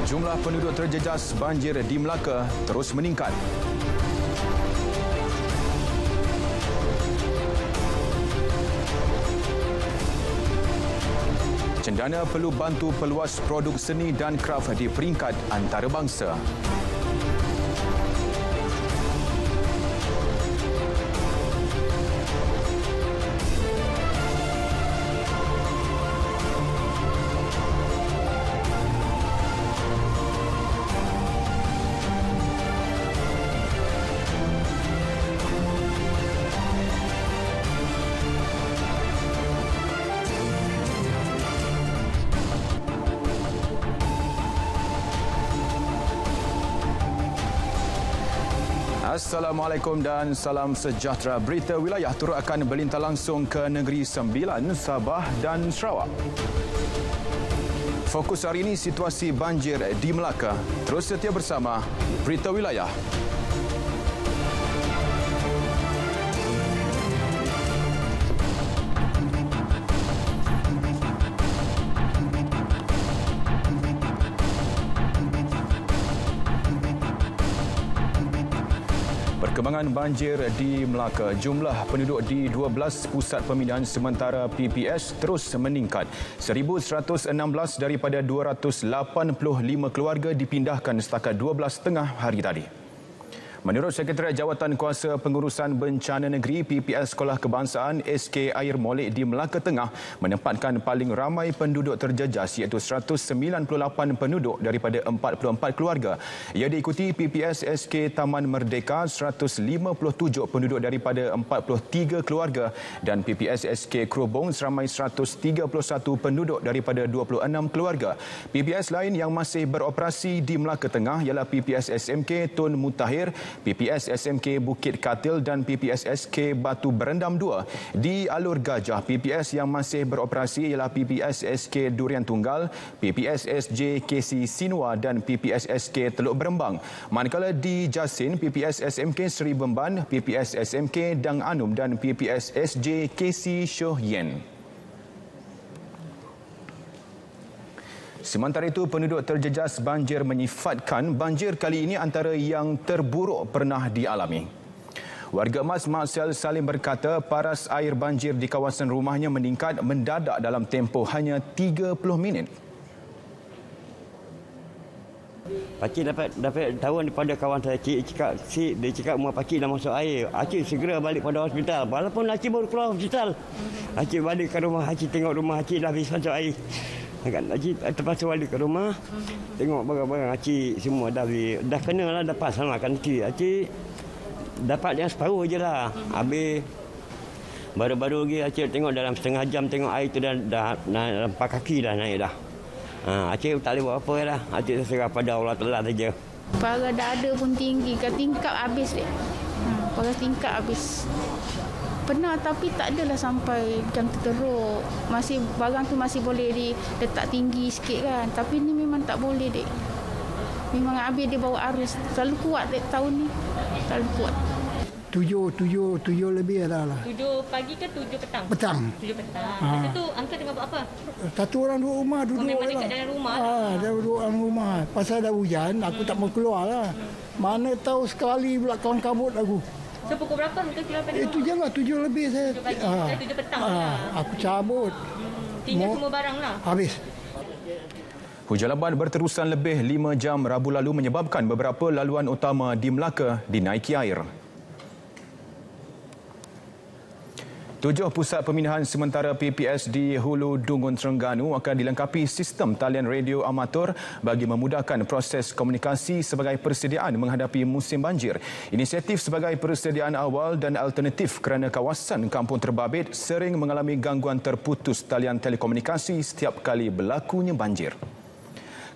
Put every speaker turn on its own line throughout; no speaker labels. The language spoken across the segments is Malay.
Jumlah penduduk terjejas banjir di Melaka terus meningkat. Cendana perlu bantu peluas produk seni dan kraf di peringkat antarabangsa. Assalamualaikum dan salam sejahtera. Berita wilayah turut akan berlintah langsung ke Negeri Sembilan, Sabah dan Sarawak. Fokus hari ini situasi banjir di Melaka. Terus setia bersama Berita Wilayah. Perkembangan banjir di Melaka. Jumlah penduduk di 12 pusat pemindahan sementara PPS terus meningkat. 1,116 daripada 285 keluarga dipindahkan setakat 12.30 hari tadi. Menurut Sekretariat Jawatan Kuasa Pengurusan Bencana Negeri PPS Sekolah Kebangsaan SK Air Molek di Melaka Tengah menempatkan paling ramai penduduk terjejas iaitu 198 penduduk daripada 44 keluarga. Ia diikuti PPS SK Taman Merdeka 157 penduduk daripada 43 keluarga dan PPS SK Krobong seramai 131 penduduk daripada 26 keluarga. PPS lain yang masih beroperasi di Melaka Tengah ialah PPS SMK Tun Mutahir, PPS SMK Bukit Katil dan PPS SK Batu Berendam 2. Di Alur Gajah, PPS yang masih beroperasi ialah PPS SK Durian Tunggal, PPS SJ KC Sinua dan PPS SK Teluk Berembang. Manakala di Jasin, PPS SMK Seri Bemban, PPS SMK Dang Anum dan PPS SJ KC Shoh Yen. Sementara itu, penduduk terjejas banjir menyifatkan banjir kali ini antara yang terburuk pernah dialami. Warga Emas Marcel Salim berkata paras air banjir di kawasan rumahnya meningkat mendadak dalam tempoh hanya 30 minit.
Pakcik dapat tahu daripada kawan saya, dia cakap rumah pakcik dah masuk air. Pakcik segera balik pada hospital. Walaupun pakcik baru keluar hospital. Pakcik balik ke rumah, pakcik tengok rumah pakcik dah habis masuk air. Pakcik terpaksa balik ke rumah, tengok barang-barang pakcik semua dah kena lah, dapat selamatkan pakcik. Pakcik dapat yang separuh je lah. Habis baru-baru lagi pakcik tengok dalam setengah jam tengok air tu dah nampak kaki dah naik dah. Pakcik tak boleh buat apa lah. Pakcik terserah pada Allah Ta'ala saja.
Paras dada pun tinggi, ke tingkap habis dek. Paras tingkap habis. Pernah tapi tak adalah sampai macam teruk. Masih barang tu masih boleh diletak tinggi sikit kan. Tapi ni memang tak boleh dek. Memang habis dia bawa arus. Selalu kuat dek tahun ni. Selalu kuat.
7 lebih dah lah.
7 pagi ke 7 petang?
Petang.
7 petang. Masa tu Uncle tengah buat apa?
Satu orang duduk rumah duduk.
Memang dekat dalam rumah lah.
Dia duduk dalam rumah. Pasal dah hujan, aku tak mau keluar lah. Mana tahu sekali pula kawan kabut aku.
So pukul berapa Uncle keluar pada
Itu je lah, 7 lebih saya.
7 pagi, 7 petang lah.
Aku cabut.
Tinggal semua barang lah.
Habis.
Hujan lebat berterusan lebih 5 jam Rabu lalu menyebabkan beberapa laluan utama di Melaka dinaiki air. 7 pusat pemindahan sementara PPS di Hulu Dungun Terengganu akan dilengkapi sistem talian radio amatur bagi memudahkan proses komunikasi sebagai persediaan menghadapi musim banjir. Inisiatif sebagai persediaan awal dan alternatif kerana kawasan Kampung Terbabit sering mengalami gangguan terputus talian telekomunikasi setiap kali berlakunya banjir.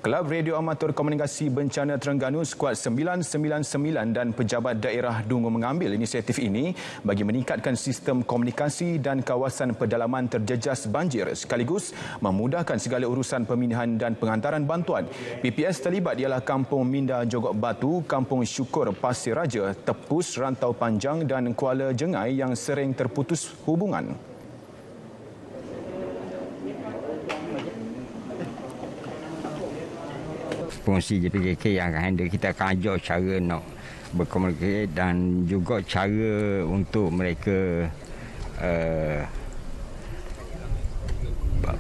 Kelab Radio Amatur Komunikasi Bencana Terengganu Skuad 999 dan pejabat daerah Dungun mengambil inisiatif ini bagi meningkatkan sistem komunikasi dan kawasan pedalaman terjejas banjir sekaligus memudahkan segala urusan pemindahan dan penghantaran bantuan. PPS terlibat ialah Kampung Minda Jogok Batu, Kampung Syukur Pasir Raja, Tepus, Rantau Panjang dan Kuala Jengai yang sering terputus hubungan.
pengurusi JPJK yang akan handle. Kita akan ajar cara nak berkomunikasi dan juga cara untuk mereka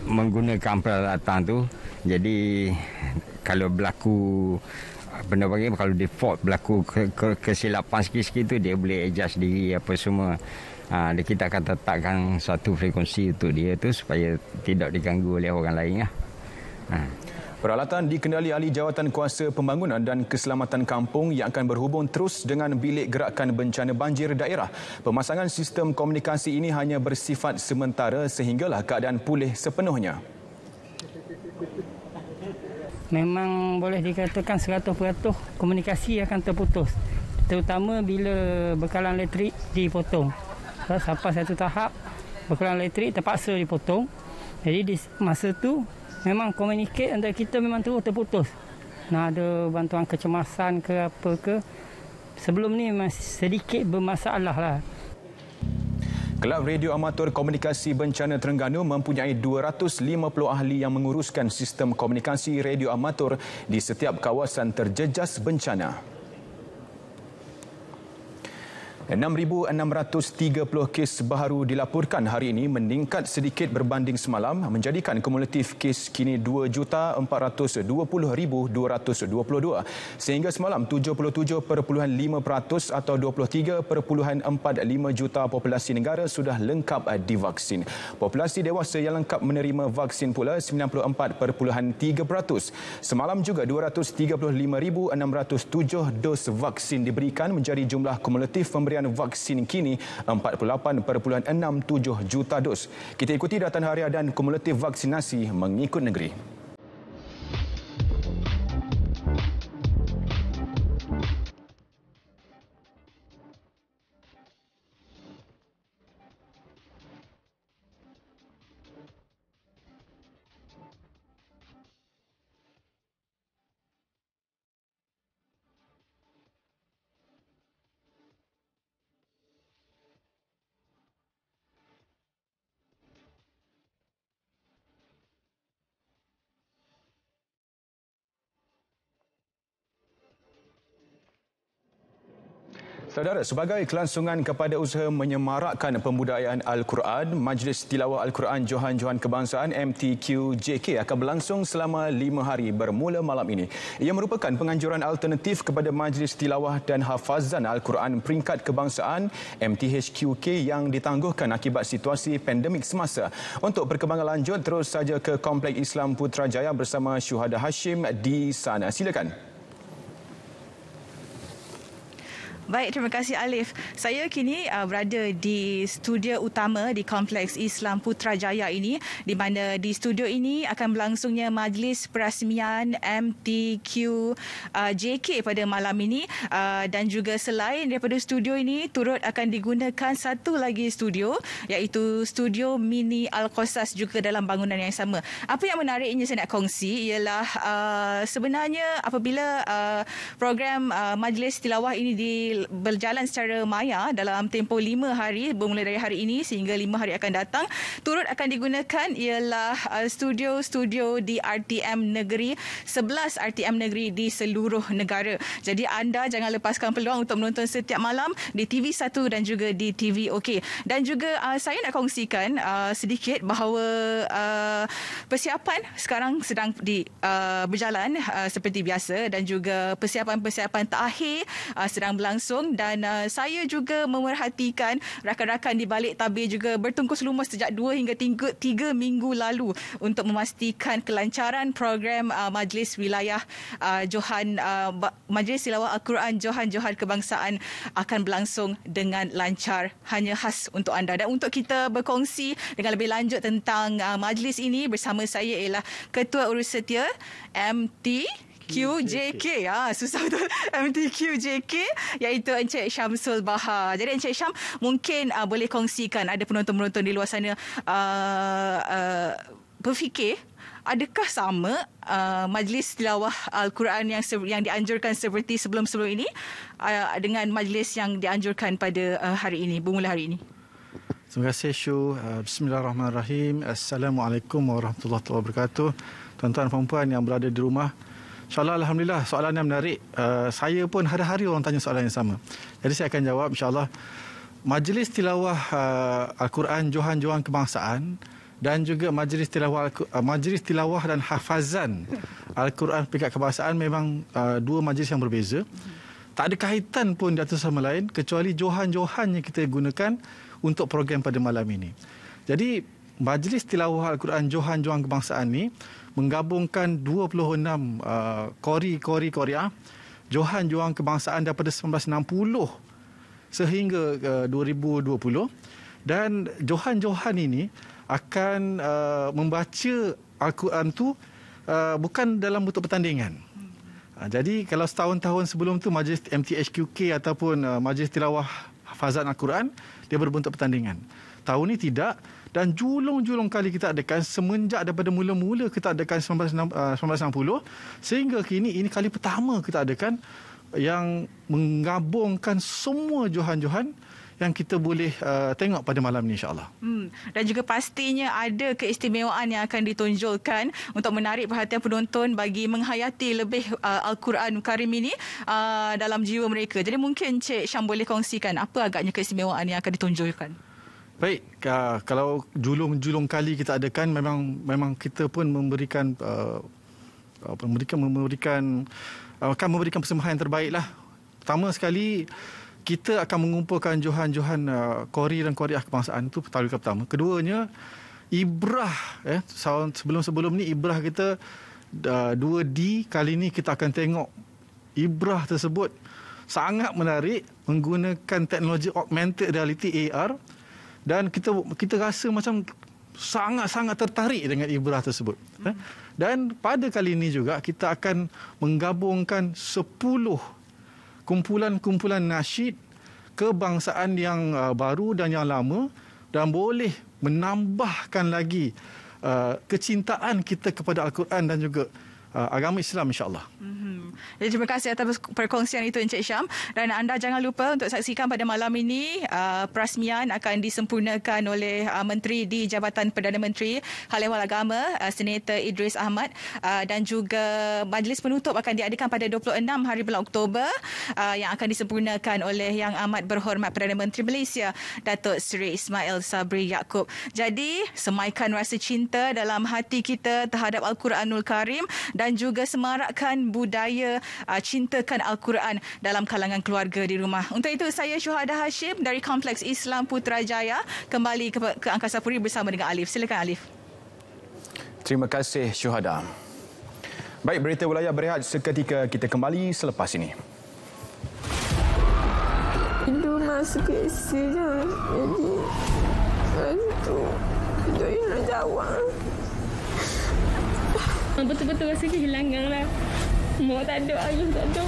menggunakan peralatan tu. Jadi kalau berlaku benda bagi, kalau default berlaku kesilapan sikit-sikit tu, dia boleh adjust diri apa semua. Kita akan tetapkan satu frekuensi untuk dia tu supaya tidak diganggu oleh orang lain lah.
Peralatan dikendali ahli Jawatan Kuasa Pembangunan dan Keselamatan Kampung yang akan berhubung terus dengan Bilik Gerakan Bencana Banjir Daerah. Pemasangan sistem komunikasi ini hanya bersifat sementara sehinggalah keadaan pulih sepenuhnya.
Memang boleh dikatakan 100% komunikasi akan terputus. Terutama bila bekalan elektrik dipotong. Sampai satu tahap, bekalan elektrik terpaksa dipotong. Jadi di masa tu, memang komunikasi antara kita memang terus terputus. Ada bantuan kecemasan ke apa ke. Sebelum ni masih sedikit bermasalah lah.
Kelab Radio Amatur Komunikasi Bencana Terengganu mempunyai 250 ahli yang menguruskan sistem komunikasi radio amatur di setiap kawasan terjejas bencana. 6,630 kes baharu dilaporkan hari ini, meningkat sedikit berbanding semalam, menjadikan kumulatif kes kini 2,420,222. Sehingga semalam 77.5% atau 23.45 juta populasi negara sudah lengkap divaksin. Populasi dewasa yang lengkap menerima vaksin pula 94.3%. Semalam juga 235,607 dos vaksin diberikan, menjadi jumlah kumulatif pemberian vaksin kini 48.67 juta dos. Kita ikuti data harian dan kumulatif vaksinasi mengikut negeri. Saudara, sebagai kelangsungan kepada usaha menyemarakkan pembudayaan Al-Quran, Majlis Tilawah Al-Quran Johan-Johan Kebangsaan MTQ-JK akan berlangsung selama 5 hari bermula malam ini. Ia merupakan penganjuran alternatif kepada Majlis Tilawah dan Hafazan Al-Quran Peringkat Kebangsaan MTHQK yang ditangguhkan akibat situasi pandemik semasa. Untuk perkembangan lanjut, terus saja ke Kompleks Islam Putrajaya bersama Syuhada Hashim di sana. Silakan.
Baik, terima kasih Alif. Saya kini berada di studio utama di Kompleks Islam Putrajaya ini, di mana di studio ini akan berlangsungnya majlis perasmian MTQ-JK pada malam ini, dan juga selain daripada studio ini turut akan digunakan satu lagi studio, iaitu studio mini Al-Qasas juga dalam bangunan yang sama. Apa yang menariknya saya nak kongsi ialah sebenarnya apabila program majlis tilawah ini berjalan secara maya dalam tempoh 5 hari bermula dari hari ini sehingga 5 hari akan datang, turut akan digunakan ialah studio-studio di RTM Negeri, 11 RTM Negeri di seluruh negara. Jadi anda jangan lepaskan peluang untuk menonton setiap malam di TV1 dan juga di TV OK. Dan juga saya nak kongsikan sedikit bahawa persiapan sekarang sedang berjalan seperti biasa, dan juga persiapan-persiapan terakhir sedang berlangsung, dan saya juga memerhatikan rakan-rakan di balik tabir juga bertungkus lumus sejak 2 hingga 3 minggu lalu untuk memastikan kelancaran program Majlis Wilayah Majlis Tilawah Al-Quran Johan-Johan Kebangsaan akan berlangsung dengan lancar, hanya khas untuk anda. Dan untuk kita berkongsi dengan lebih lanjut tentang majlis ini, bersama saya ialah Ketua Urus Setia MTQ-JK, susah betul, MTQ-JK, iaitu Encik Syamsul Bahar. Jadi Encik Syam, mungkin boleh kongsikan, ada penonton-penonton di luar sana berfikir, adakah sama majlis tilawah Al-Quran yang dianjurkan seperti sebelum-sebelum ini dengan majlis yang dianjurkan pada hari ini, bermula hari ini?
Terima kasih Syu. Bismillahirrahmanirrahim. Assalamualaikum warahmatullahi wabarakatuh. Tuan-tuan dan puan yang berada di rumah, InsyaAllah, Alhamdulillah, soalan yang menarik. Saya pun hari-hari orang tanya soalan yang sama. Jadi saya akan jawab insyaAllah. Majlis Tilawah Al-Quran Johan Kebangsaan dan juga Majlis Tilawah dan Hafazan Al-Quran peringkat kebangsaan memang dua majlis yang berbeza. Tak ada kaitan pun di atas sama lain kecuali Johan yang kita gunakan untuk program pada malam ini. Jadi Majlis Tilawah Al-Quran Johan Kebangsaan ni menggabungkan 26 qori Qoriah Johan Kebangsaan daripada 1960 sehingga 2020, dan Johan ini akan membaca Al-Quran tu bukan dalam bentuk pertandingan. Jadi kalau setahun-tahun sebelum tu Majlis MTHQK ataupun Majlis Tilawah Hafazan Al-Quran dia berbentuk pertandingan. Tahun ni tidak, dan julung kali kita adakan semenjak daripada mula-mula kita adakan 1960 sehingga kini ini kali pertama kita adakan yang menggabungkan semua Johan yang kita boleh tengok pada malam ni insyaAllah.
Dan juga pastinya ada keistimewaan yang akan ditonjolkan untuk menarik perhatian penonton bagi menghayati lebih Al-Quran Karim ini dalam jiwa mereka. Jadi mungkin Cik Syam boleh kongsikan apa agaknya keistimewaan yang akan ditonjolkan?
Baik, kalau julung kali kita adakan memang kita pun memberikan akan memberikan persembahan yang terbaik lah. Pertama sekali, kita akan mengumpulkan Johan Qori dan Qoriah kebangsaan itu talikan pertama. Keduanya, ibrah. Sebelum ni ibrah kita 2D. Kali ni kita akan tengok ibrah tersebut sangat menarik menggunakan teknologi augmented reality AR, dan kita rasa macam sangat-sangat tertarik dengan ibrah tersebut. Dan pada kali ini juga kita akan menggabungkan 10 kumpulan nasyid kebangsaan yang baru dan yang lama, dan boleh menambahkan lagi kecintaan kita kepada Al-Quran dan juga agama Islam insyaAllah.
Jadi terima kasih atas perkongsian itu Encik Syam, dan anda jangan lupa untuk saksikan pada malam ini perasmian akan disempurnakan oleh Menteri di Jabatan Perdana Menteri Hal Ehwal Agama Senator Idris Ahmad, dan juga majlis penutup akan diadakan pada 26 hari bulan Oktober yang akan disempurnakan oleh Yang Amat Berhormat Perdana Menteri Malaysia Datuk Seri Ismail Sabri Yaakob. Jadi semaikan rasa cinta dalam hati kita terhadap Al-Quranul Karim dan juga semarakkan budaya cintakan Al-Quran dalam kalangan keluarga di rumah. Untuk itu saya Syuhada Hashim dari Kompleks Islam Putrajaya kembali ke Angkasa Puri bersama dengan Alif. Silakan Alif.
Terima kasih Syuhada. Baik, berita wilayah berehat seketika, kita kembali selepas ini.
Itu masuk ke isi je. Jadi itu yang nak jawab.
Betul-betul rasa kehilangan lah. Mak tak ada, ayah tak ada.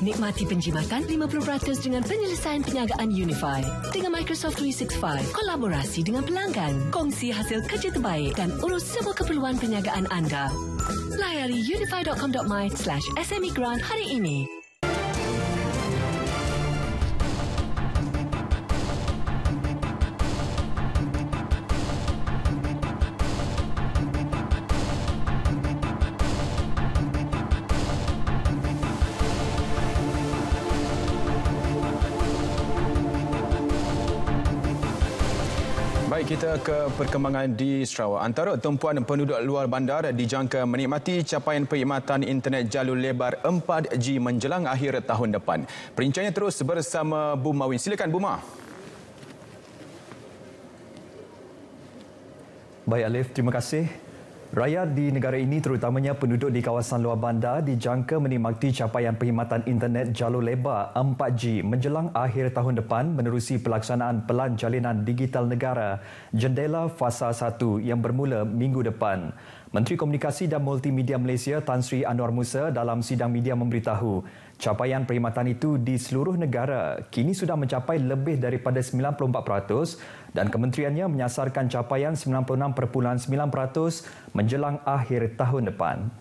Nikmati penjimatan 50% dengan penyelesaian perniagaan Unify. Dengan Microsoft 365, kolaborasi dengan pelanggan, kongsi hasil kerja terbaik dan urus semua keperluan perniagaan anda. Layari unify.com.my/SME Grant hari ini.
Baik, kita ke perkembangan di Sarawak. Antara tumpuan penduduk luar bandar dijangka menikmati capaian perkhidmatan internet jalur lebar 4G menjelang akhir tahun depan. Perinciannya terus bersama Bu Mawin. Silakan Bu Ma.
Baik Alif, terima kasih. Rakyat di negara ini terutamanya penduduk di kawasan luar bandar dijangka menikmati capaian perkhidmatan internet jalur lebar 4G menjelang akhir tahun depan menerusi pelaksanaan Pelan Jalinan Digital Negara Jendela Fasa 1 yang bermula minggu depan. Menteri Komunikasi dan Multimedia Malaysia Tan Sri Anwar Musa dalam sidang media memberitahu capaian perkhidmatan itu di seluruh negara kini sudah mencapai lebih daripada 94% dan kementeriannya menyasarkan capaian 96.9% menjelang akhir tahun depan.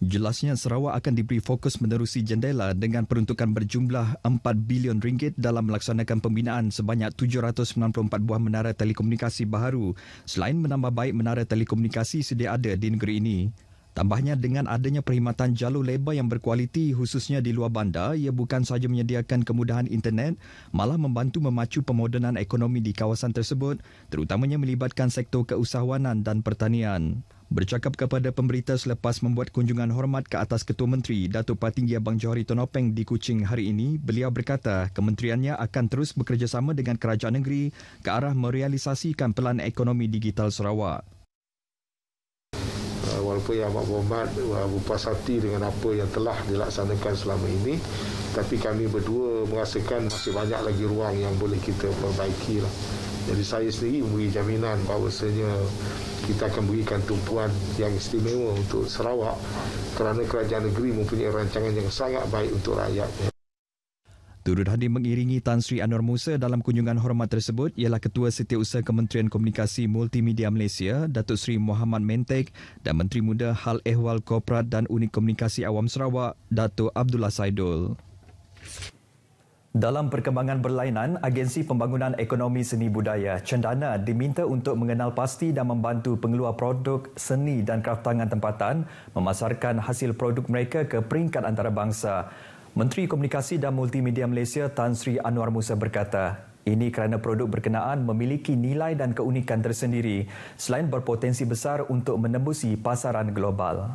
Jelasnya Sarawak akan diberi fokus menerusi jendela dengan peruntukan berjumlah RM4 bilion dalam melaksanakan pembinaan sebanyak 794 buah menara telekomunikasi baharu selain menambah baik menara telekomunikasi sedia ada di negeri ini. Tambahnya, dengan adanya perkhidmatan jalur lebar yang berkualiti khususnya di luar bandar, ia bukan sahaja menyediakan kemudahan internet, malah membantu memacu pemodenan ekonomi di kawasan tersebut, terutamanya melibatkan sektor keusahawanan dan pertanian. Bercakap kepada pemberita selepas membuat kunjungan hormat ke atas Ketua Menteri Datuk Patinggi Abang Johari Tonopeng di Kuching hari ini, beliau berkata kementeriannya akan terus bekerjasama dengan kerajaan negeri ke arah merealisasikan pelan ekonomi digital Sarawak.
Walaupun yang amat berhormat berpuas hati dengan apa yang telah dilaksanakan selama ini, tapi kami berdua merasakan masih banyak lagi ruang yang boleh kita perbaiki lah. Jadi saya sendiri memberi jaminan bahawasanya kita akan berikan tumpuan yang istimewa untuk Sarawak kerana kerajaan negeri mempunyai rancangan yang sangat baik untuk rakyatnya.
Turut hadir mengiringi Tan Sri Anwar Musa dalam kunjungan hormat tersebut ialah Ketua Setiausaha Kementerian Komunikasi Multimedia Malaysia, Datuk Seri Muhammad Mentek dan Menteri Muda Hal Ehwal Korporat dan Unit Komunikasi Awam Sarawak, Datuk Abdullah Saidul. Dalam perkembangan berlainan, Agensi Pembangunan Ekonomi Seni Budaya Cendana diminta untuk mengenal pasti dan membantu pengeluar produk seni dan kraftangan tempatan memasarkan hasil produk mereka ke peringkat antarabangsa. Menteri Komunikasi dan Multimedia Malaysia Tan Sri Anwar Musa berkata, ini kerana produk berkenaan memiliki nilai dan keunikan tersendiri selain berpotensi besar untuk menembusi pasaran global.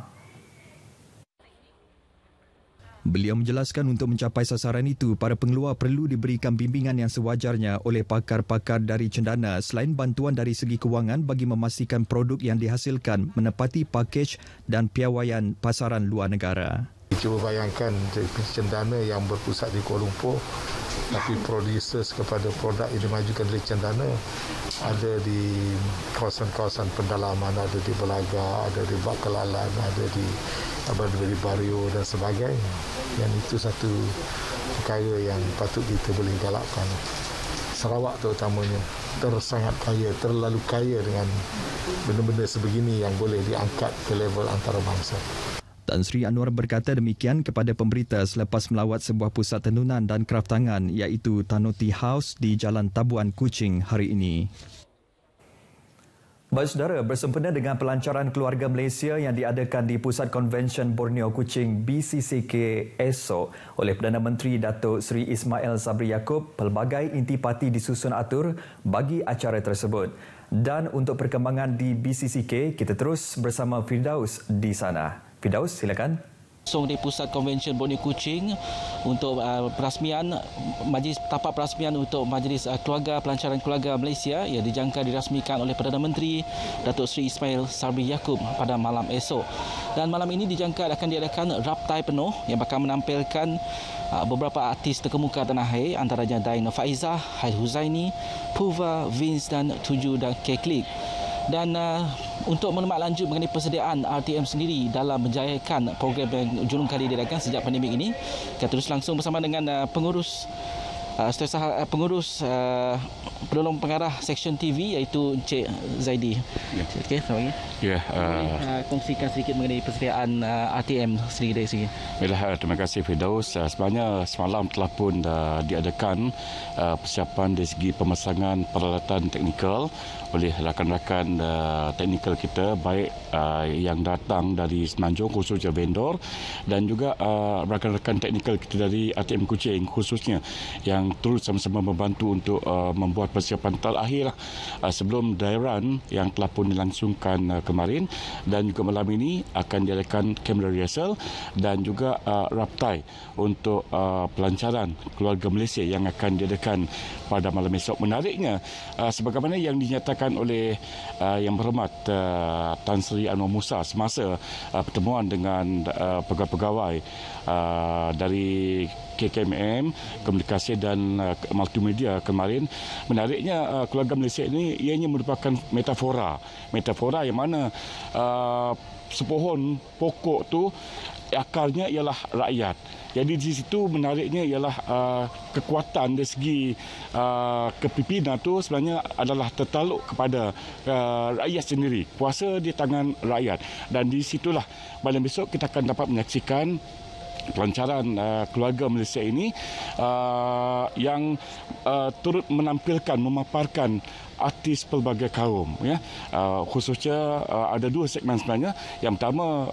Beliau menjelaskan untuk mencapai sasaran itu, para pengeluar perlu diberikan bimbingan yang sewajarnya oleh pakar-pakar dari Cendana selain bantuan dari segi kewangan bagi memastikan produk yang dihasilkan menepati pakej dan piawaian pasaran luar negara.
Cuba bayangkan Cendana yang berpusat di Kuala Lumpur, tapi producers kepada produk yang dimajukan dari Cendana ada di kawasan-kawasan pendalaman, ada di Belaga, ada di Bak Kelalan, ada di Bario dan sebagainya. Yang itu satu perkara yang patut kita boleh galakkan. Sarawak terutamanya sangat kaya, terlalu kaya dengan benda-benda sebegini yang boleh diangkat ke level antarabangsa.
Tan Sri Anwar berkata demikian kepada pemberita selepas melawat sebuah pusat tenunan dan kraftangan iaitu Tanoti House di Jalan Tabuan, Kuching hari ini. Baik saudara, bersempena dengan pelancaran Keluarga Malaysia yang diadakan di Pusat Konvensyen Borneo Kuching BCCK esok oleh Perdana Menteri Datuk Seri Ismail Sabri Yaakob, pelbagai intipati disusun atur bagi acara tersebut. Dan untuk perkembangan di BCCK, kita terus bersama Firdaus di sana. Firdaus, silakan.
Di Pusat Konvensyen Borneo Kuching untuk perasmian majlis tapak perasmian untuk Majlis Keluarga Pelancaran Keluarga Malaysia yang dijangka dirasmikan oleh Perdana Menteri Datuk Seri Ismail Sabri Yaakob pada malam esok. Dan malam ini dijangka akan diadakan raptai penuh yang bakal menampilkan beberapa artis terkemuka tanah air antaranya Dain Faizah, Haid Huzaini, Puva, Vince dan Tuju dan Keklik. Dan untuk maklumat lanjut mengenai persediaan RTM sendiri dalam menjayakan program yang julung kali diadakan sejak pandemik ini, kita terus langsung bersama dengan pengurus penolong pengarah Seksyen TV iaitu Encik Zaidi. Okey, selamat pagi. Ya, kongsikan sedikit mengenai persediaan RTM sendiri dari sini.
Baiklah, terima kasih Firdaus. Sebenarnya semalam telah pun diadakan persiapan dari segi pemasangan peralatan teknikal oleh rakan-rakan teknikal kita, baik yang datang dari Semenanjung khususnya vendor dan juga rakan-rakan teknikal kita dari RTM Kuching khususnya yang terus sama-sama membantu untuk membuat persiapan terakhir sebelum dry run yang telah pun dilangsungkan kemarin, dan juga malam ini akan diadakan kamera rehearsal dan juga raptai untuk pelancaran Keluarga Malaysia yang akan diadakan pada malam esok. Menariknya, sebagaimana yang dinyatakan oleh Yang Berhormat Tan Sri Anwar Musa semasa pertemuan dengan pegawai-pegawai dari KKMM, Komunikasi dan Multimedia kemarin, menariknya Keluarga Malaysia ini ianya merupakan metafora yang mana sepohon pokok tu akarnya ialah rakyat. Jadi di situ menariknya ialah kekuatan dari segi kepimpinan tu sebenarnya adalah tertaluk kepada rakyat sendiri. Kuasa di tangan rakyat. Dan di situlah malam besok kita akan dapat menyaksikan pelancaran keluarga Malaysia ini yang turut menampilkan, memaparkan artis pelbagai kaum, ya. Khususnya ada dua segmen sebenarnya. Yang pertama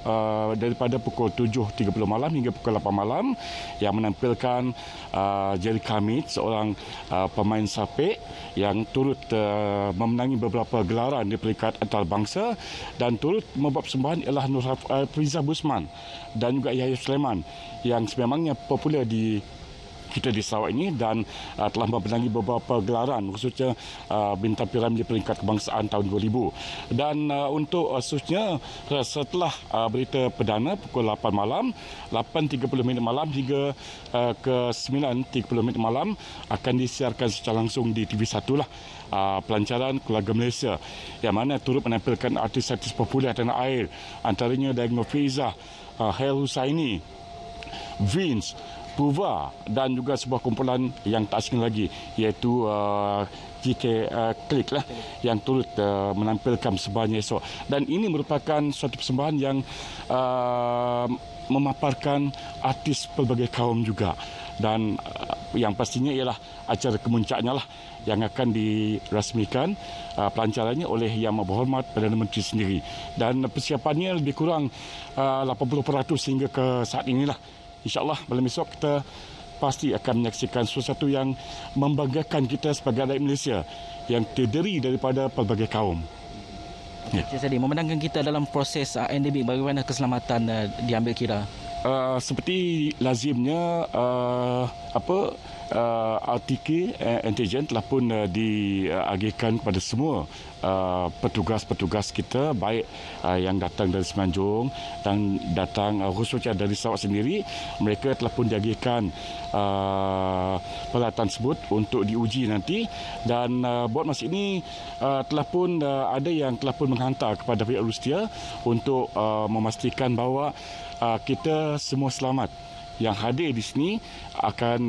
daripada pukul 7.30 malam hingga pukul 8 malam yang menampilkan Jerry Kamit, seorang pemain sapek yang turut memenangi beberapa gelaran di peringkat antarabangsa, dan turut membuat persembahan ialah Nur Friza Busman dan juga Yahya Sulaiman yang sememangnya popular di kita di Sarawak ini dan telah memenangi beberapa gelaran, khususnya Bintang Piramidi Peringkat Kebangsaan tahun 2000. Dan untuk khususnya setelah berita perdana pukul 8 malam, 8.30 malam hingga ke 9.30 malam akan disiarkan secara langsung di TV1 lah. Pelancaran keluarga Malaysia yang mana turut menampilkan artis-artis popular tanah air, antaranya dari Nurfiza, Hael Husaini, Vince, Puva dan juga sebuah kumpulan yang tak asing lagi iaitu GK Klik lah yang turut menampilkan persembahannya esok. Dan ini merupakan suatu persembahan yang memaparkan artis pelbagai kaum juga. Dan yang pastinya ialah acara kemuncaknya lah yang akan dirasmikan pelancarannya oleh Yang Berhormat Perdana Menteri sendiri. Dan persiapannya lebih kurang 80% hingga ke saat inilah. InsyaAllah malam esok kita pasti akan menyaksikan sesuatu yang membanggakan kita sebagai rakyat Malaysia yang terdiri daripada pelbagai kaum.
Ya. Jadi memandangkan kita dalam proses endemik, bagaimana keselamatan diambil kira?
Seperti lazimnya RTK Antigen telah pun diagihkan kepada semua petugas-petugas kita, baik yang datang dari Semenanjung dan datang khususnya dari Sarawak sendiri. Mereka telah pun diagihkan peralatan tersebut untuk diuji nanti. Dan buat masa ini telah pun ada yang telah pun menghantar kepada pihak Rusia untuk memastikan bahawa kita semua selamat. Yang hadir di sini akan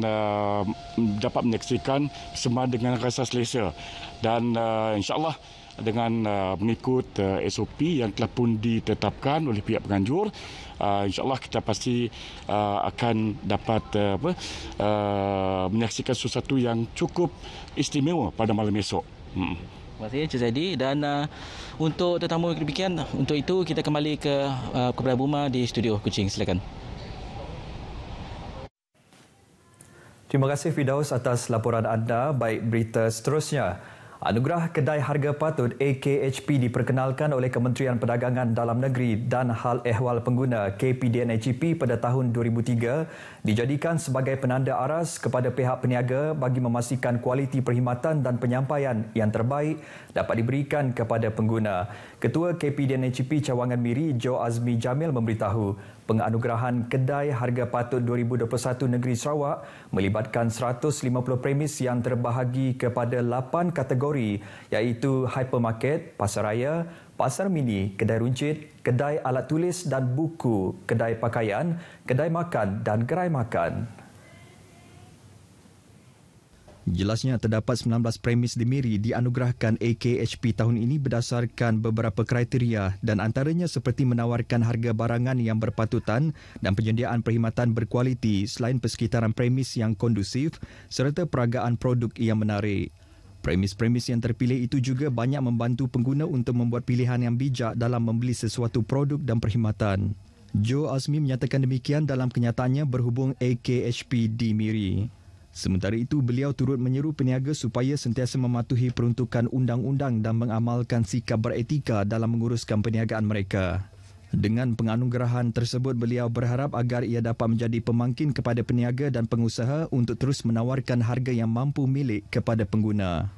dapat menyaksikan persembahan dengan rasa selesa. Dan insyaAllah dengan mengikut SOP yang telah pun ditetapkan oleh pihak penganjur, insyaAllah kita pasti akan dapat menyaksikan sesuatu yang cukup istimewa pada malam esok.
Terima kasih Encik Zaidi. Dan untuk tetamu demikian, untuk itu kita kembali kepada Buma di studio Kuching. Silakan.
Terima kasih Firdaus atas laporan anda. Baik, berita seterusnya. Anugerah Kedai Harga Patut AKHP diperkenalkan oleh Kementerian Perdagangan Dalam Negeri dan Hal Ehwal Pengguna KPDNHP pada tahun 2003 dijadikan sebagai penanda aras kepada pihak peniaga bagi memastikan kualiti perkhidmatan dan penyampaian yang terbaik dapat diberikan kepada pengguna. Ketua KPDNHP Cawangan Miri Jo Azmi Jamil memberitahu penganugerahan Kedai Harga Patut 2021 Negeri Sarawak melibatkan 150 premis yang terbahagi kepada 8 kategori iaitu hypermarket, pasaraya, pasar mini, kedai runcit, kedai alat tulis dan buku, kedai pakaian, kedai makan dan gerai makan. Jelasnya terdapat 19 premis di Miri dianugerahkan AKHP tahun ini berdasarkan beberapa kriteria dan antaranya seperti menawarkan harga barangan yang berpatutan dan penyediaan perkhidmatan berkualiti selain persekitaran premis yang kondusif serta peragaan produk yang menarik. Premis-premis yang terpilih itu juga banyak membantu pengguna untuk membuat pilihan yang bijak dalam membeli sesuatu produk dan perkhidmatan. Jo Azmi menyatakan demikian dalam kenyataannya berhubung AKHP di Miri. Sementara itu, beliau turut menyeru peniaga supaya sentiasa mematuhi peruntukan undang-undang dan mengamalkan sikap beretika dalam menguruskan perniagaan mereka. Dengan penganugerahan tersebut, beliau berharap agar ia dapat menjadi pemangkin kepada peniaga dan pengusaha untuk terus menawarkan harga yang mampu milik kepada pengguna.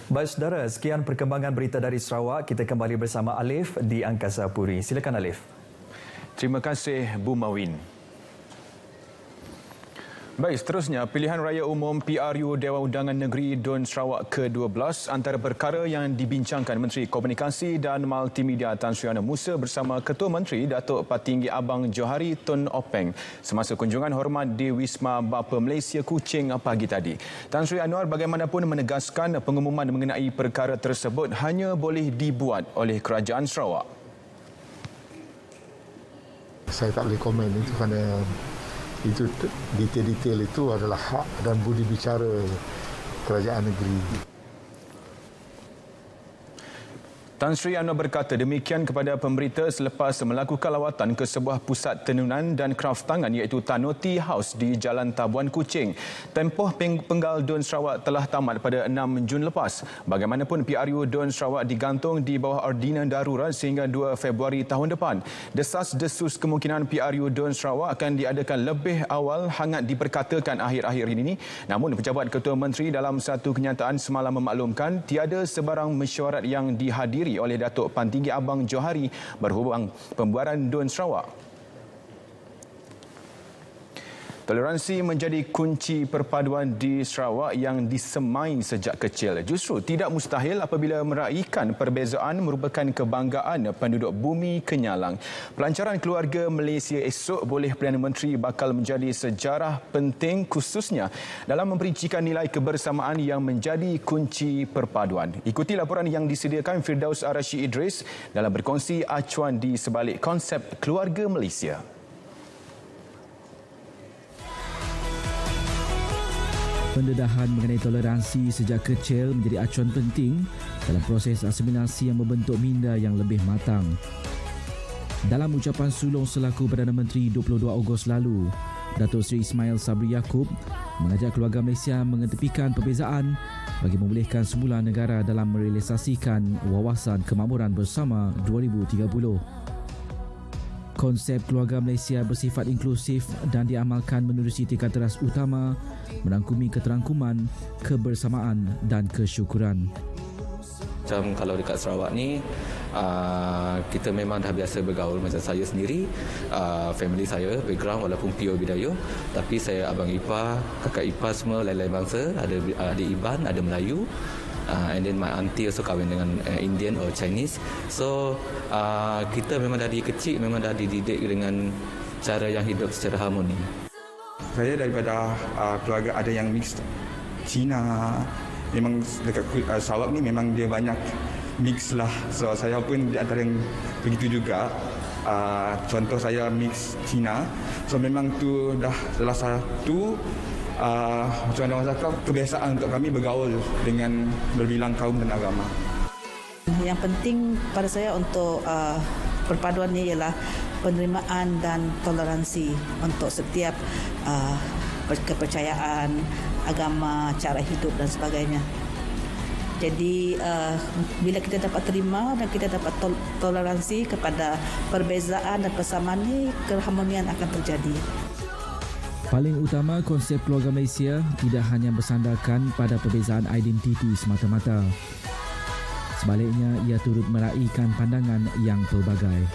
Baik saudara, sekian perkembangan berita dari Sarawak. Kita kembali bersama Alif di Angkasa Puri. Silakan Alif.
Terima kasih Bu Mawin. Baik, seterusnya, pilihan raya umum PRU Dewan Undangan Negeri Dun Sarawak ke-12 antara perkara yang dibincangkan Menteri Komunikasi dan Multimedia Tan Sri Anwar Musa bersama Ketua Menteri Datuk Patinggi Abang Johari Tun Openg semasa kunjungan hormat di Wisma Bapa Malaysia Kuching pagi tadi. Tan Sri Anwar bagaimanapun menegaskan pengumuman mengenai perkara tersebut hanya boleh dibuat oleh Kerajaan Sarawak.
Saya tak boleh komen itu kerana itu detail-detail itu adalah hak dan budi bicara kerajaan negeri.
Tan Sri Anwar berkata demikian kepada pemberita selepas melakukan lawatan ke sebuah pusat tenunan dan kraft tangan iaitu Tanoti House di Jalan Tabuan Kuching. Tempoh penggal Dun Sarawak telah tamat pada 6 Jun lepas. Bagaimanapun PRU Dun Sarawak digantung di bawah ordinan darurat sehingga 2 Februari tahun depan. Desas-desus kemungkinan PRU Dun Sarawak akan diadakan lebih awal hangat diperkatakan akhir-akhir ini. Namun Pejabat Ketua Menteri dalam satu kenyataan semalam memaklumkan tiada sebarang mesyuarat yang dihadiri oleh Datuk Patinggi Abang Johari berhubung pembuaran Dun Sarawak. Toleransi menjadi kunci perpaduan di Sarawak yang disemai sejak kecil. Justru tidak mustahil apabila meraihkan perbezaan merupakan kebanggaan penduduk bumi Kenyalang. Pelancaran keluarga Malaysia esok boleh Perdana Menteri bakal menjadi sejarah penting khususnya dalam memperincikan nilai kebersamaan yang menjadi kunci perpaduan. Ikuti laporan yang disediakan Firdaus Arashi Idris dalam berkongsi acuan di sebalik konsep keluarga Malaysia.
Pendedahan mengenai toleransi sejak kecil menjadi acuan penting dalam proses asimilasi yang membentuk minda yang lebih matang. Dalam ucapan sulung selaku Perdana Menteri 22 Ogos lalu, Datuk Seri Ismail Sabri Yaakob mengajak keluarga Malaysia mengetepikan perbezaan bagi memulihkan semula negara dalam merealisasikan wawasan kemakmuran bersama 2030. Konsep keluarga Malaysia bersifat inklusif dan diamalkan menerusi tiga teras utama merangkumi keterangkuman, kebersamaan dan kesyukuran.
Macam kalau dekat Sarawak ni, kita memang dah biasa bergaul. Macam saya sendiri, family saya, background walaupun pure Bidayuh, tapi saya abang ipar, kakak ipar semua lain-lain bangsa. Ada adik Iban, ada Melayu. And then my auntie also kahwin dengan Indian or Chinese. So kita memang dari kecil memang dah dididik dengan cara yang hidup secara harmoni.
Saya daripada keluarga ada yang mix Cina. Memang dekat Sarawak ni memang dia banyak mix lah. So saya pun di antara yang begitu juga. Contoh saya mix Cina. So memang tu dah salah satu macam mana orang cakap, kebiasaan untuk kami bergaul dengan berbilang kaum dan agama.
Yang penting pada saya untuk perpaduan ini ialah penerimaan dan toleransi untuk setiap kepercayaan, agama, cara hidup dan sebagainya. Jadi bila kita dapat terima dan kita dapat toleransi kepada perbezaan dan persamaan ini, keharmonian akan terjadi.
Paling utama, konsep keluarga Malaysia tidak hanya bersandarkan pada perbezaan identiti semata-mata. Sebaliknya, ia turut meraihkan pandangan yang pelbagai.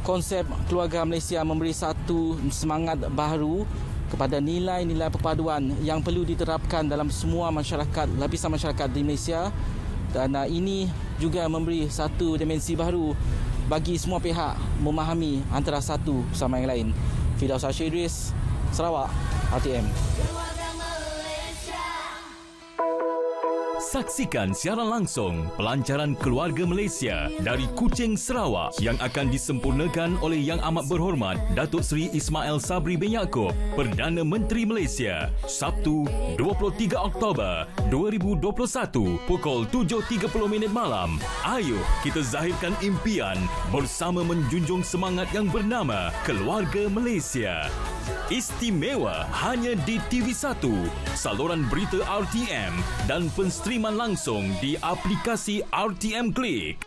Konsep keluarga Malaysia memberi satu semangat baru kepada nilai-nilai perpaduan yang perlu diterapkan dalam semua masyarakat, lapisan masyarakat di Malaysia. Dan ini juga memberi satu dimensi baru bagi semua pihak memahami antara satu sama yang lain. Firdaus Arashi Idris, Sarawak, RTM.
Saksikan siaran langsung pelancaran keluarga Malaysia dari Kuching, Sarawak yang akan disempurnakan oleh Yang Amat Berhormat Datuk Seri Ismail Sabri bin Yaakob, Perdana Menteri Malaysia, Sabtu 23 Oktober 2021 pukul 7.30 malam. Ayuh kita zahirkan impian bersama menjunjung semangat yang bernama Keluarga Malaysia. Istimewa hanya di TV1, saluran berita RTM dan penstriman langsung di aplikasi RTM Klik.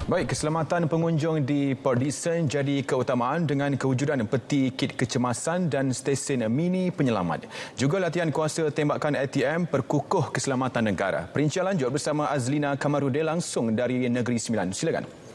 Baik, keselamatan pengunjung di Port Dickson jadi keutamaan dengan kewujudan peti kit kecemasan dan stesen mini penyelamat. Juga latihan kuasa tembakan ATM perkukuh keselamatan negara. Perincian lanjut bersama Azlina Kamarudin langsung dari Negeri Sembilan. Silakan.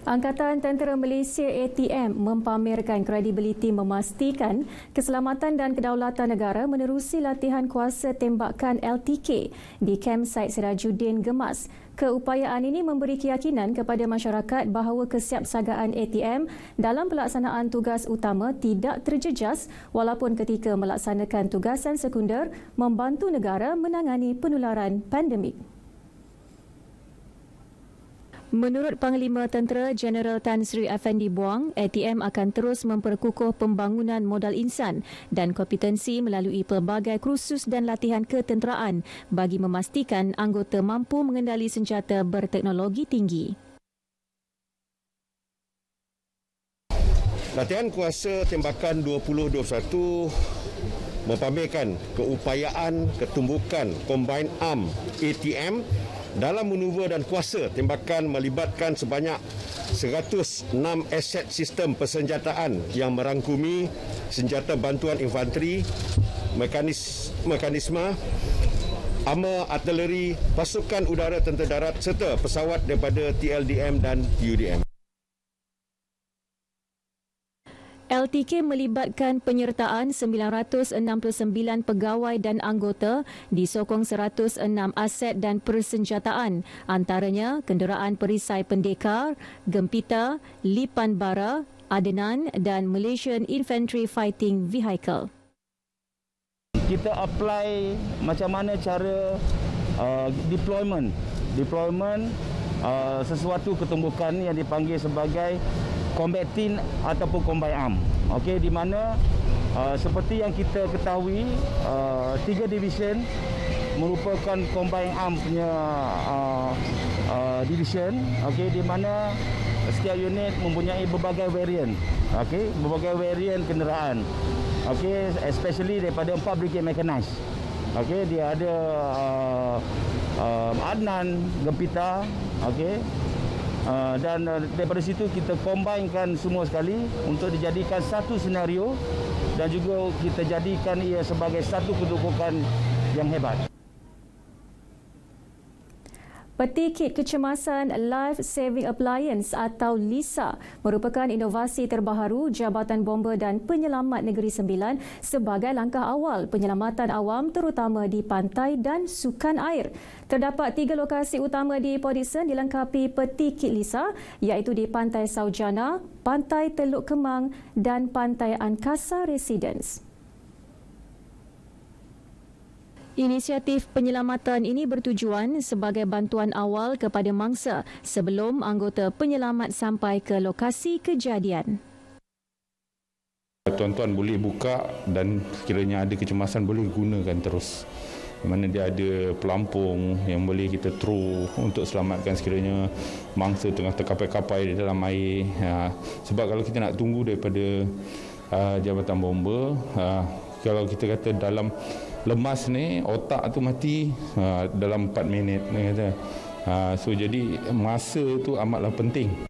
Angkatan Tentera Malaysia ATM mempamerkan kredibiliti memastikan keselamatan dan kedaulatan negara menerusi latihan kuasa tembakan LTK di Campsite Sirajuddin Gemas. Keupayaan ini memberi keyakinan kepada masyarakat bahawa kesiapsagaan ATM dalam pelaksanaan tugas utama tidak terjejas walaupun ketika melaksanakan tugasan sekunder membantu negara menangani penularan pandemik. Menurut Panglima Tentera Jeneral Tan Sri Afandi Buang, ATM akan terus memperkukuh pembangunan modal insan dan kompetensi melalui pelbagai kursus dan latihan ketenteraan bagi memastikan anggota mampu mengendali senjata berteknologi tinggi.
Latihan kuasa tembakan 2021 mempamerkan keupayaan ketumbukan Combined Arm ATM dalam manuver dan kuasa tembakan melibatkan sebanyak 106 aset sistem persenjataan yang merangkumi senjata bantuan infanteri, mekanisme, armor artileri, pasukan udara tentera darat serta pesawat daripada TLDM dan UDM.
LTK melibatkan penyertaan 969 pegawai dan anggota disokong 106 aset dan persenjataan, antaranya kenderaan perisai pendekar, gempita, lipan bara, adenan dan Malaysian Infantry Fighting Vehicle.
Kita apply macam mana cara deployment sesuatu ketumbukan yang dipanggil sebagai combat team ataupun combined arm. Okey, di mana seperti yang kita ketahui 3 division merupakan combined arm punya division, okey, di mana setiap unit mempunyai berbagai variant, okey, berbagai variant kenderaan. Okey, especially daripada 4 brigade mechanized. Okey, dia ada Adnan, gempita, okey. Dan daripada situ kita combinekan semua sekali untuk dijadikan satu senario dan juga kita jadikan ia sebagai satu kedudukan yang hebat.
Peti kit kecemasan Life Saving Appliance atau LISA merupakan inovasi terbaharu Jabatan Bomba dan Penyelamat Negeri Sembilan sebagai langkah awal penyelamatan awam terutama di pantai dan sukan air. Terdapat 3 lokasi utama di Port Dickson dilengkapi peti kit LISA iaitu di Pantai Saujana, Pantai Teluk Kemang dan Pantai Angkasa Residence. Inisiatif penyelamatan ini bertujuan sebagai bantuan awal kepada mangsa sebelum anggota penyelamat sampai ke lokasi kejadian.
Tuan-tuan boleh buka dan sekiranya ada kecemasan boleh gunakan terus. Di mana dia ada pelampung yang boleh kita throw untuk selamatkan sekiranya mangsa tengah terkapai-kapai di dalam air. Sebab kalau kita nak tunggu daripada Jabatan Bomba, kalau kita kata dalam lemas ni otak tu mati dalam 4 minit kata. So jadi masa tu amatlah penting.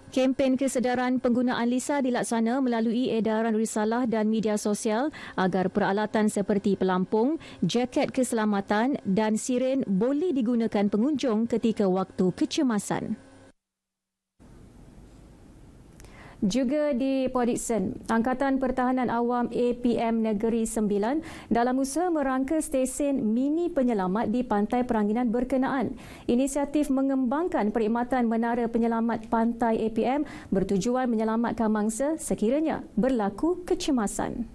Kempen kesedaran penggunaan LISA dilaksana melalui edaran risalah dan media sosial agar peralatan seperti pelampung, jaket keselamatan dan siren boleh digunakan pengunjung ketika waktu kecemasan. Juga di Port Dickson, Angkatan Pertahanan Awam APM Negeri Sembilan dalam usaha merangka stesen mini penyelamat di pantai Peranginan berkenaan. Inisiatif mengembangkan perkhidmatan menara penyelamat pantai APM bertujuan menyelamatkan mangsa sekiranya berlaku kecemasan.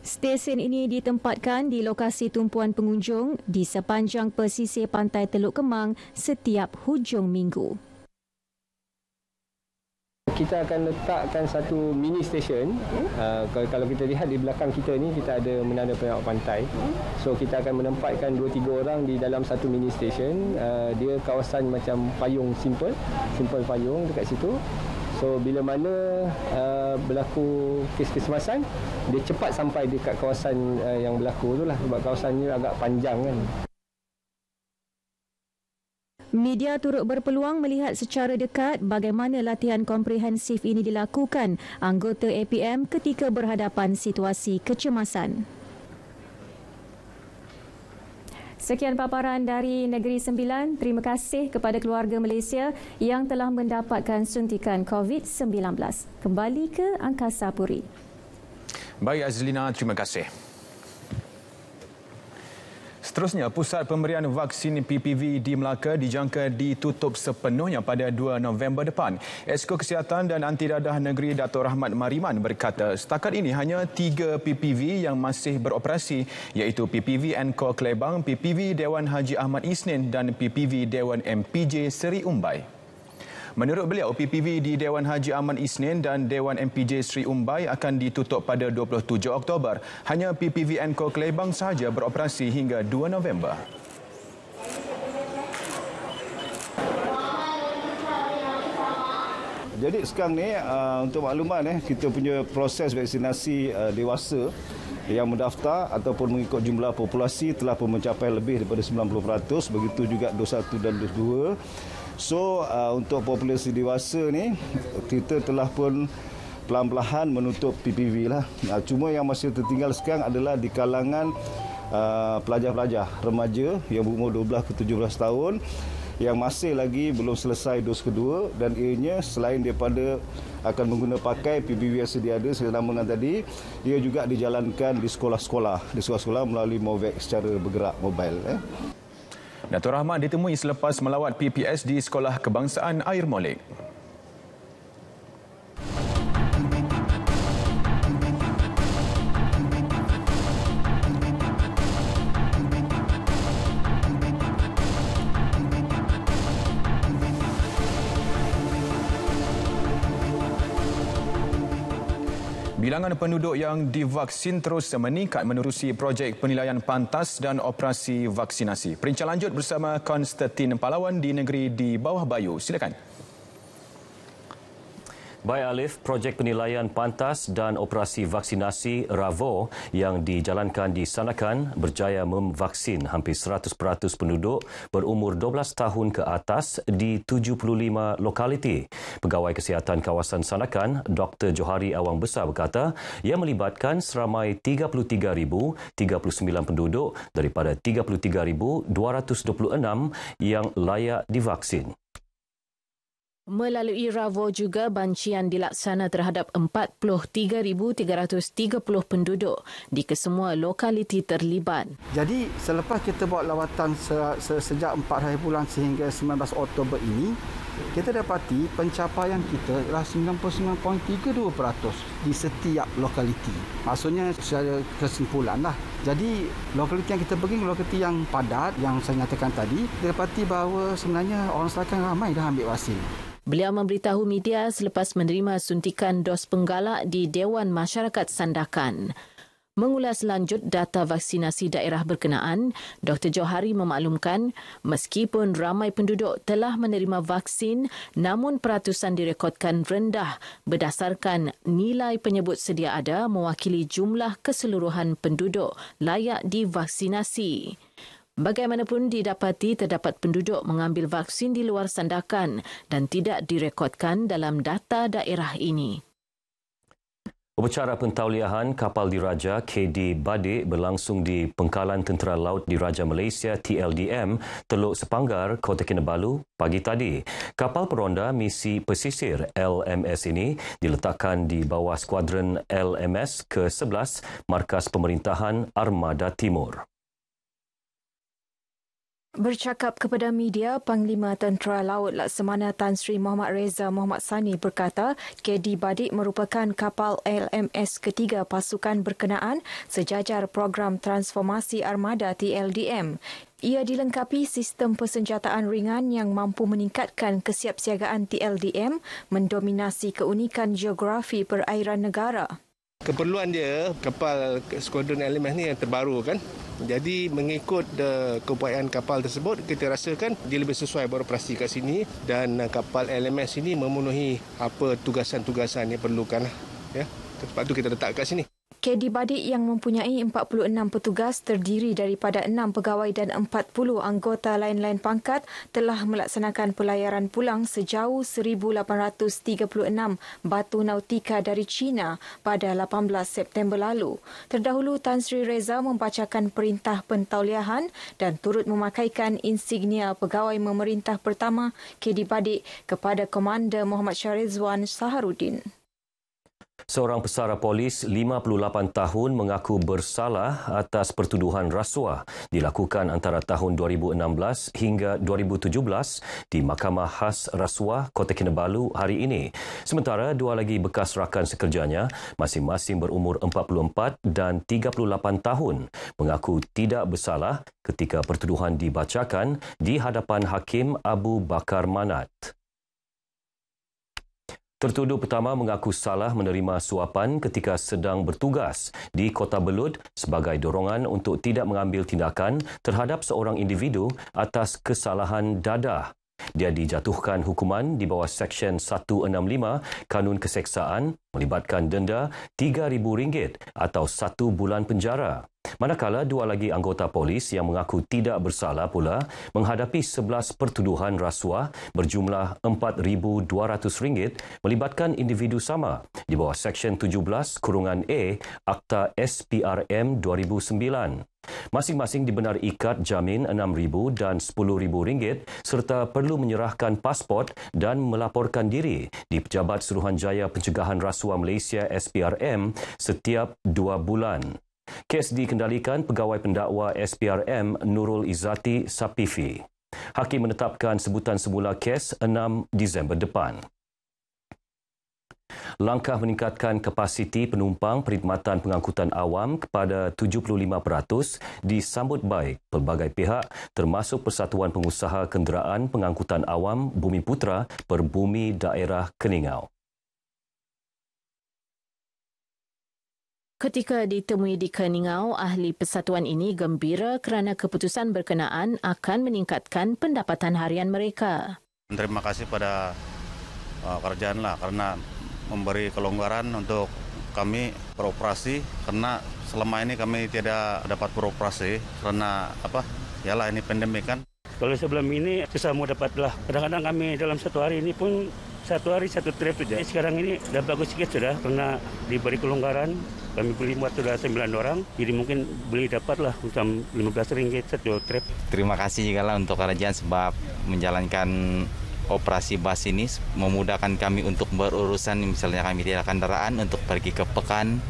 Stesen ini ditempatkan di lokasi tumpuan pengunjung di sepanjang pesisir pantai Teluk Kemang setiap hujung minggu.
Kita akan letakkan satu mini station. Kalau kita lihat di belakang kita ni, kita ada menara penyelamat pantai. So kita akan menempatkan 2-3 orang di dalam satu mini station. Dia kawasan macam payung simple payung dekat situ. So bila mana berlaku kes kecemasan, dia cepat sampai dekat kawasan yang berlaku tu lah, sebab kawasan ni agak panjang kan.
Media turut berpeluang melihat secara dekat bagaimana latihan komprehensif ini dilakukan anggota APM ketika berhadapan situasi kecemasan. Sekian paparan dari Negeri Sembilan. Terima kasih kepada keluarga Malaysia yang telah mendapatkan suntikan COVID-19. Kembali ke Angkasa Puri.
Baik Azlina, terima kasih. Seterusnya, pusat pemberian vaksin PPV di Melaka dijangka ditutup sepenuhnya pada 2 November depan. Esko Kesihatan dan Antidadah Negeri Dato' Rahmat Mariman berkata setakat ini hanya 3 PPV yang masih beroperasi iaitu PPV Encore Klebang, PPV Dewan Haji Ahmad Isnin dan PPV Dewan MPJ Seri Umbai. Menurut beliau, PPV di Dewan Haji Ahmad Isnin dan Dewan MPJ Seri Umbai akan ditutup pada 27 Oktober. Hanya PPV Encore Klebang sahaja beroperasi hingga 2 November.
Jadi sekarang ni untuk makluman kita punya proses vaksinasi dewasa yang mendaftar ataupun mengikut jumlah populasi telah pun mencapai lebih daripada 90%, begitu juga dos 1 dan dos 2. So untuk populasi dewasa ni kita telah pun pelan-pelan menutup PPV lah. Cuma yang masih tertinggal sekarang adalah di kalangan pelajar-pelajar remaja yang berumur 12 ke 17 tahun yang masih lagi belum selesai dos kedua, dan ianya selain daripada akan mengguna pakai PPV yang sedia ada saya namakan tadi, ia juga dijalankan di sekolah-sekolah melalui Movac secara bergerak mobile.
Dato' Rahmat ditemui selepas melawat PPS di Sekolah Kebangsaan Air Molek. Bilangan penduduk yang divaksin terus meningkat menerusi projek penilaian pantas dan operasi vaksinasi. Perincang lanjut bersama Konstantin Palawan di Negeri di Bawah Bayu. Silakan.
Baik Alif, projek penilaian pantas dan operasi vaksinasi RAVO yang dijalankan di Sanakan berjaya memvaksin hampir 100% penduduk berumur 12 tahun ke atas di 75 lokaliti. Pegawai Kesihatan Kawasan Sanakan, Dr. Johari Awang Besar berkata ia melibatkan seramai 33,039 penduduk daripada 33,226 yang layak divaksin.
Melalui RAVO juga bancian dilaksana terhadap 43,330 penduduk di kesemua lokaliti terlibat.
Jadi selepas kita buat lawatan sejak 4 hari bulan sehingga 19 Oktober ini, kita dapati pencapaian kita adalah 99.32% di setiap lokaliti. Maksudnya secara kesimpulanlah. Jadi lokaliti yang kita pergi, lokaliti yang padat yang saya nyatakan tadi, kita dapati bahawa sebenarnya orang Serakan ramai dah ambil vaksin.
Beliau memberitahu media selepas menerima suntikan dos penggalak di Dewan Masyarakat Sandakan. Mengulas lanjut data vaksinasi daerah berkenaan, Dr. Johari memaklumkan meskipun ramai penduduk telah menerima vaksin, namun peratusan direkodkan rendah berdasarkan nilai penyebut sedia ada mewakili jumlah keseluruhan penduduk layak divaksinasi. Bagaimanapun didapati terdapat penduduk mengambil vaksin di luar Sandakan dan tidak direkodkan dalam data daerah ini.
Upacara pentauliahan kapal diraja KD Badik berlangsung di Pengkalan Tentera Laut Diraja Malaysia TLDM, Teluk Sepanggar, Kota Kinabalu pagi tadi. Kapal peronda misi pesisir LMS ini diletakkan di bawah skuadron LMS ke-11 Markas Pemerintahan Armada Timur.
Bercakap kepada media, Panglima Tentera Laut Laksamana Tan Sri Muhammad Reza Muhammad Sani berkata KD Badik merupakan kapal LMS ketiga pasukan berkenaan sejajar program transformasi armada TLDM. Ia dilengkapi sistem persenjataan ringan yang mampu meningkatkan kesiapsiagaan TLDM mendominasi keunikan geografi perairan negara.
Keperluan dia, kapal skuadron LMS ni yang terbaru kan. Jadi mengikut keupayaan kapal tersebut, kita rasakan dia lebih sesuai beroperasi kat sini dan kapal LMS ini memenuhi apa tugasan-tugasan yang perlukan. Ya. Sebab tu kita letak kat sini.
KD Badik yang mempunyai 46 petugas terdiri daripada 6 pegawai dan 40 anggota lain-lain pangkat telah melaksanakan pelayaran pulang sejauh 1,836 batu nautika dari China pada 18 September lalu. Terdahulu Tan Sri Reza membacakan perintah pentauliahan dan turut memakaikan insignia pegawai memerintah pertama KD Badik kepada Komander Muhammad Syahrizwan Saharuddin.
Seorang pesara polis 58 tahun mengaku bersalah atas pertuduhan rasuah dilakukan antara tahun 2016 hingga 2017 di Mahkamah Khas Rasuah Kota Kinabalu hari ini. Sementara dua lagi bekas rakan sekerjanya, masing-masing berumur 44 dan 38 tahun, mengaku tidak bersalah ketika pertuduhan dibacakan di hadapan Hakim Abu Bakar Manat. Tertuduh pertama mengaku salah menerima suapan ketika sedang bertugas di Kota Belud sebagai dorongan untuk tidak mengambil tindakan terhadap seorang individu atas kesalahan dadah. Dia dijatuhkan hukuman di bawah Seksyen 165 Kanun Keseksaan melibatkan denda RM3,000 atau 1 bulan penjara. Manakala dua lagi anggota polis yang mengaku tidak bersalah pula menghadapi 11 pertuduhan rasuah berjumlah RM4,200 melibatkan individu sama di bawah Seksyen 17(A) Akta SPRM 2009. Masing-masing dibenar ikat jamin RM6,000 dan RM10,000 serta perlu menyerahkan pasport dan melaporkan diri di Pejabat Suruhanjaya Pencegahan Rasuah Malaysia SPRM setiap 2 bulan. Kes dikendalikan pegawai pendakwa SPRM Nurul Izzati Sapifi. Hakim menetapkan sebutan semula kes 6 Disember depan. Langkah meningkatkan kapasiti penumpang perkhidmatan pengangkutan awam kepada 75% disambut baik pelbagai pihak termasuk Persatuan Pengusaha Kenderaan Pengangkutan Awam Bumiputra Perbumi Daerah Keningau.
Ketika ditemui di Keningau, ahli persatuan ini gembira kerana keputusan berkenaan akan meningkatkan pendapatan harian mereka.
Terima kasih pada kerajaan lah karena memberi kelonggaran untuk kami beroperasi karena selama ini kami tidak dapat beroperasi karena yalah ini pandemik kan.
Kalau sebelum ini susah mau dapat lah. Kadang-kadang kami dalam satu hari ini pun satu hari satu trip saja. Sekarang ini dah bagus sikit sudah karena diberi kelonggaran. Kami beli muat sudah 9 orang, jadi mungkin beli dapatlah macam RM15 satu trip.
Terima kasih juga lah untuk kerajaan sebab menjalankan operasi bas ini memudahkan kami untuk berurusan misalnya kami tidak kendaraan untuk pergi ke Pekan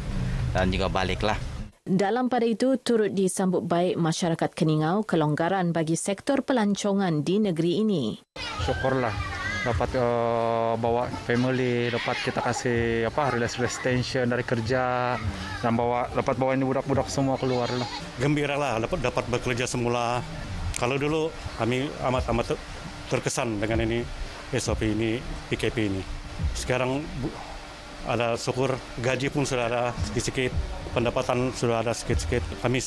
dan juga baliklah.
Dalam pada itu turut disambut baik masyarakat Keningau kelonggaran bagi sektor pelancongan di negeri ini.
Syukurlah dapat bawa family, dapat kita kasih relax tension dari kerja dan dapat bawa ini budak-budak semua keluar lah.
Gembiralah dapat bekerja semula. Kalau dulu kami amat terkesan dengan ini SOP ini, PKP ini. Sekarang ada syukur gaji pun sudah ada sedikit, pendapatan sudah ada sedikit. Kami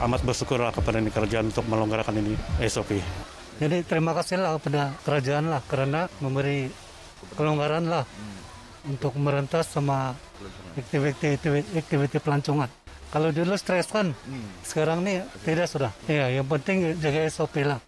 amat bersyukurlah kepada kerajaan untuk melonggarkan ini SOP.
Jadi terima kasihlah kepada kerajaan lah kerana memberi kelonggaran lah untuk merentas sama aktiviti pelancongan. Kalau dulu stres kan, sekarang ni tidak sudah. Ya, yang penting jaga SOP lah.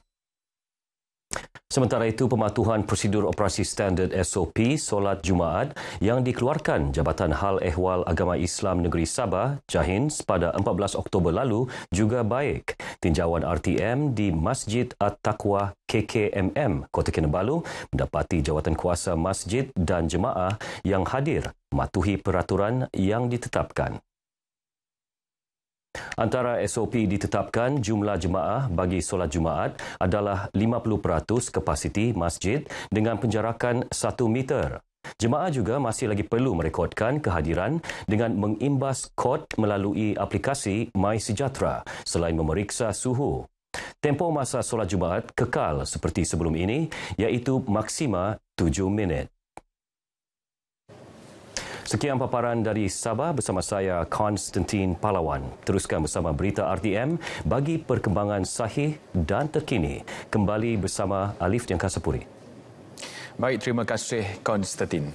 Sementara itu, pematuhan prosedur operasi standard SOP solat Jumaat yang dikeluarkan Jabatan Hal Ehwal Agama Islam Negeri Sabah, JAHINS, pada 14 Oktober lalu juga baik. Tinjauan RTM di Masjid At-Taqwa KKMM, Kota Kinabalu mendapati jawatankuasa masjid dan jemaah yang hadir mematuhi peraturan yang ditetapkan. Antara SOP ditetapkan, jumlah jemaah bagi solat Jumaat adalah 50% kapasiti masjid dengan penjarakan 1 meter. Jemaah juga masih lagi perlu merekodkan kehadiran dengan mengimbas kod melalui aplikasi MySejahtera selain memeriksa suhu. Tempoh masa solat Jumaat kekal seperti sebelum ini iaitu maksima 7 minit. Sekian paparan dari Sabah bersama saya Konstantin Palawan. Teruskan bersama berita RTM bagi perkembangan sahih dan terkini. Kembali bersama Alif Jangkasapuri.
Baik, terima kasih Konstantin.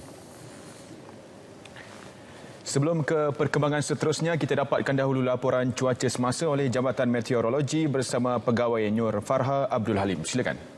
Sebelum ke perkembangan seterusnya, kita dapatkan dahulu laporan cuaca semasa oleh Jabatan Meteorologi bersama Pegawai Nur Farha Abdul Halim. Silakan.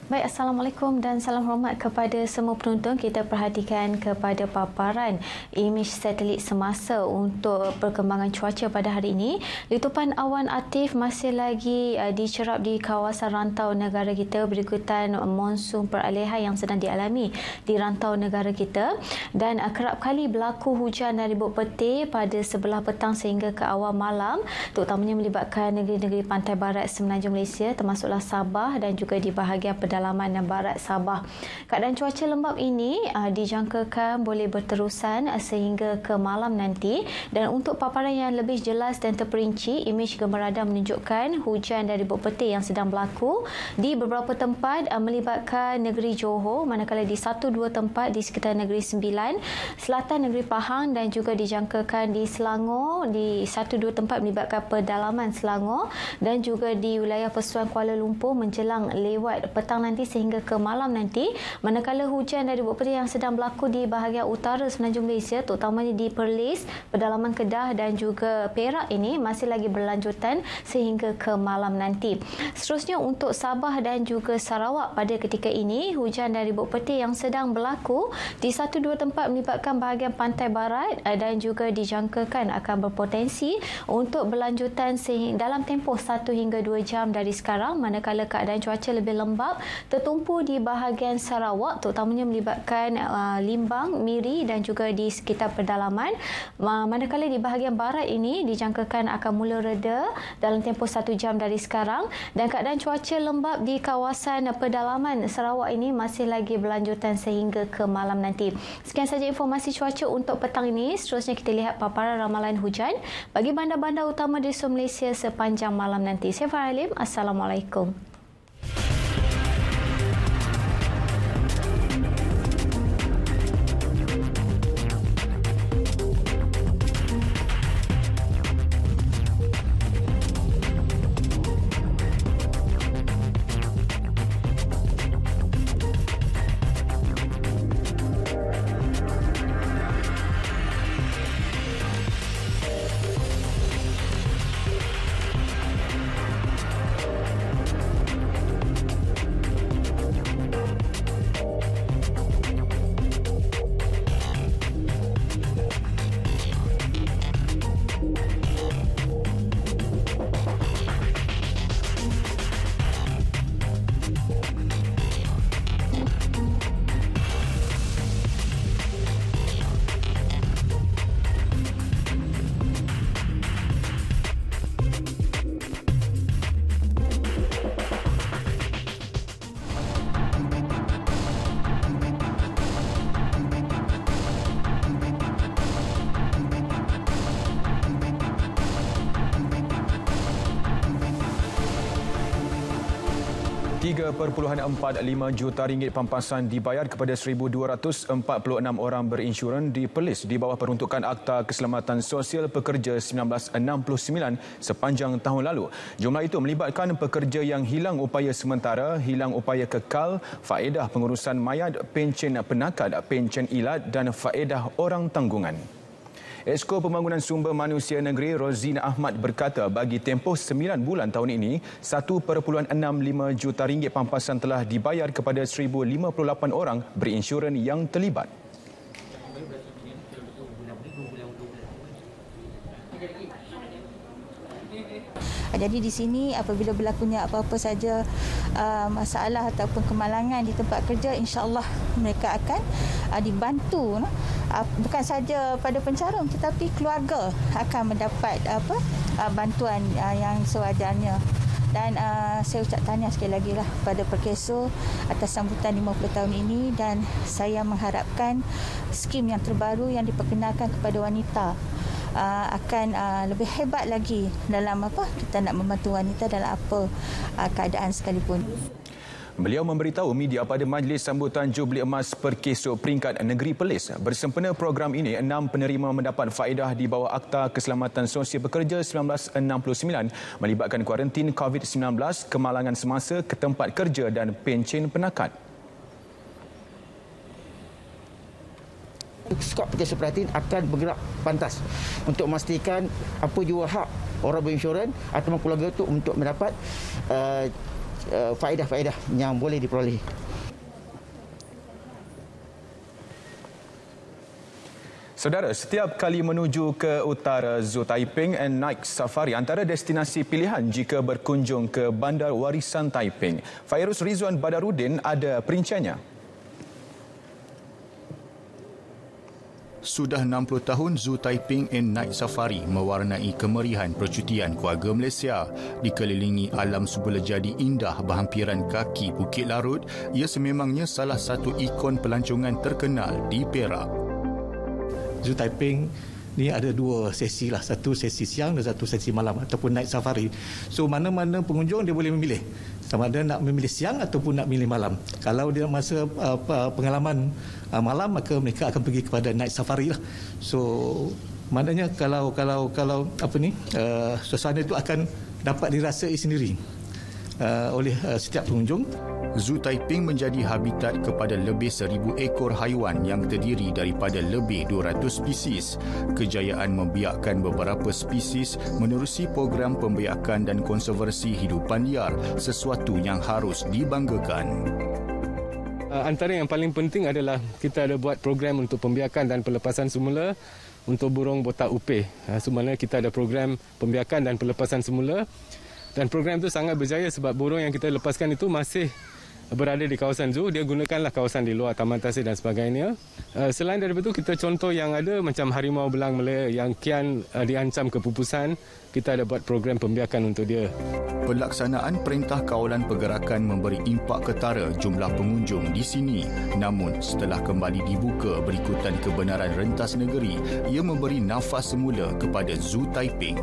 Baik, Assalamualaikum dan salam hormat kepada semua penonton. Kita perhatikan kepada paparan imej satelit semasa untuk perkembangan cuaca pada hari ini. Letupan awan aktif masih lagi dicerap di kawasan rantau negara kita berikutan monsun peralihan yang sedang dialami di rantau negara kita, dan kerap kali berlaku hujan dan ribut petir pada sebelah petang sehingga ke awal malam, terutamanya melibatkan negeri-negeri pantai barat semenanjung Malaysia termasuklah Sabah dan juga di bahagian pedalaman barat Sabah. Keadaan cuaca lembap ini dijangkakan boleh berterusan sehingga ke malam nanti, dan untuk paparan yang lebih jelas dan terperinci, imej gambar radar menunjukkan hujan dan ribut petir yang sedang berlaku di beberapa tempat melibatkan negeri Johor, manakala di 1-2 tempat di sekitar negeri Sembilan, selatan negeri Pahang, dan juga dijangkakan di Selangor di 1-2 tempat melibatkan pedalaman Selangor, dan juga di wilayah Persuan Kuala Lumpur menjelang lewat petang nanti sehingga ke malam nanti, manakala hujan dari ribut petir yang sedang berlaku di bahagian utara semenanjung Malaysia, terutamanya di Perlis, pedalaman Kedah dan juga Perak ini masih lagi berlanjutan sehingga ke malam nanti. Seterusnya untuk Sabah dan juga Sarawak pada ketika ini, hujan dan ribut petir yang sedang berlaku di 1-2 tempat melibatkan bahagian pantai barat dan juga dijangkakan akan berpotensi untuk berlanjutan dalam tempoh 1 hingga 2 jam dari sekarang, manakala keadaan cuaca lebih lembap tertumpu di bahagian Sarawak, terutamanya melibatkan Limbang, Miri dan juga di sekitar pedalaman, manakala di bahagian barat ini dijangkakan akan mula reda dalam tempoh 1 jam dari sekarang, dan keadaan cuaca lembap di kawasan pedalaman Sarawak ini masih lagi berlanjutan sehingga ke malam nanti. Sekian saja informasi cuaca untuk petang ini. Seterusnya kita lihat paparan ramalan hujan bagi bandar-bandar utama di seluruh Malaysia sepanjang malam nanti. Saya Farah Lim. Assalamualaikum. RM3.45 juta pampasan dibayar kepada 1,246 orang berinsurans di Perlis di bawah peruntukan Akta Keselamatan Sosial Pekerja 1969 sepanjang tahun lalu. Jumlah itu melibatkan pekerja yang hilang upaya sementara, hilang upaya kekal, faedah pengurusan mayat, pencen penakad, pencen ilat dan faedah orang tanggungan. Esko Pembangunan Sumber Manusia Negeri Rozina Ahmad berkata bagi tempoh 9 bulan tahun ini, RM1.65 juta pampasan telah dibayar kepada 1,058 orang berinsurans yang terlibat.
Jadi di sini apabila berlakunya apa-apa saja masalah ataupun kemalangan di tempat kerja, insya-Allah mereka akan dibantu, bukan saja pada pencarum tetapi keluarga akan mendapat bantuan yang sewajarnya. Dan saya ucap tahniah sekali lagi lah pada Perkeso atas sambutan 50 tahun ini, dan saya mengharapkan skim yang terbaru yang diperkenalkan kepada wanita akan lebih hebat lagi dalam kita nak membantu wanita dalam apa keadaan sekalipun.
Beliau memberitahu media pada majlis sambutan Jubli Emas Perkesok Peringkat Negeri Perlis. Bersempena program ini, 6 penerima mendapat faedah di bawah Akta Keselamatan Sosial Pekerja 1969 melibatkan kuarantin COVID-19, kemalangan semasa ke tempat kerja dan pencen penakat.
Skop Perkesok Prihatin akan bergerak pantas untuk memastikan apa jua hak orang berinsurans atau keluarga itu untuk mendapat faedah-faedah yang boleh diperoleh.
Saudara, setiap kali menuju ke utara Zoo Taiping and Night Safari antara destinasi pilihan jika berkunjung ke Bandar Warisan Taiping. Fairuz Rizwan Badarudin ada perinciannya.
Sudah 60 tahun Zoo Taiping and Night Safari mewarnai kemerihan percutian keluarga Malaysia. Dikelilingi alam semula jadi indah berhampiran kaki Bukit Larut, ia sememangnya salah satu ikon pelancongan terkenal di Perak.
Zoo Taiping ni ada 2 sesi lah, satu sesi siang dan satu sesi malam ataupun night safari. So mana-mana pengunjung dia boleh memilih sama ada nak memilih siang ataupun nak memilih malam. Kalau dia masa pengalaman malam, maka mereka akan pergi kepada night safari lah. So maknanya kalau suasana itu akan dapat dirasai sendiri oleh setiap pengunjung.
Zoo Taiping menjadi habitat kepada lebih 1,000 ekor haiwan yang terdiri daripada lebih 200 spesies. Kejayaan membiakkan beberapa spesies menerusi program pembiakan dan konservasi hidupan liar, sesuatu yang harus dibanggakan.
Antara yang paling penting adalah kita ada buat program untuk pembiakan dan pelepasan semula untuk burung botak upih. Sebenarnya kita ada program pembiakan dan pelepasan semula, dan program itu sangat berjaya sebab burung yang kita lepaskan itu masih berada di kawasan zoo. Dia gunakanlah kawasan di luar Taman Tasir dan sebagainya. Selain daripada itu, kita contoh yang ada macam harimau belang Malaya yang kian diancam kepupusan, kita ada buat program pembiakan untuk dia.
Pelaksanaan Perintah Kawalan Pergerakan memberi impak ketara jumlah pengunjung di sini. Namun, setelah kembali dibuka berikutan kebenaran rentas negeri, ia memberi nafas semula kepada Zoo Taiping.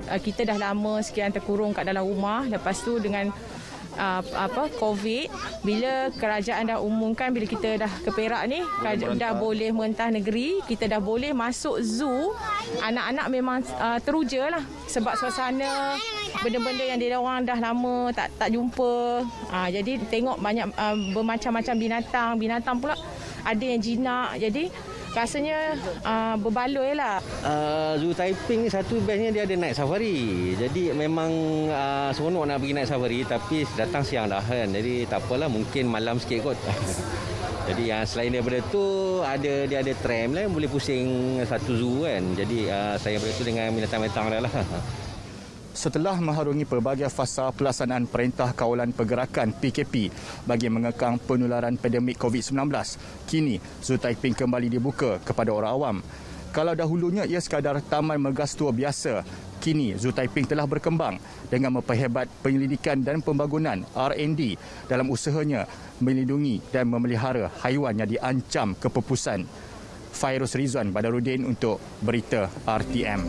Kita dah lama sekian terkurung kat dalam rumah. Lepas tu dengan COVID, bila kerajaan dah umumkan, bila kita dah ke Perak ni, dah boleh merentah negeri, kita dah boleh masuk zoo, anak-anak memang teruja lah sebab suasana benda-benda yang dia orang dah lama tak jumpa. Jadi tengok banyak bermacam-macam binatang pula ada yang jinak, jadi rasanya berbaloi lah.
Zoo Taiping ni satu bestnya dia ada night safari. Jadi memang seronok nak pergi night safari, tapi datang siang dah kan. Jadi tak apalah, mungkin malam sikit kot. Jadi selain daripada tu dia ada tram lah, boleh pusing satu zoo kan. Jadi saya daripada tu dengan binatang-binatang dah lah.
Setelah mengharungi pelbagai fasa pelaksanaan Perintah Kawalan Pergerakan PKP bagi mengekang penularan pandemik COVID-19, kini Zoo Taiping kembali dibuka kepada orang awam. Kalau dahulunya ia sekadar taman megastua biasa, kini Zoo Taiping telah berkembang dengan memperhebat penyelidikan dan pembangunan R&D dalam usahanya melindungi dan memelihara haiwan yang diancam kepupusan. Fairuz Rizwan Badarudin untuk Berita RTM.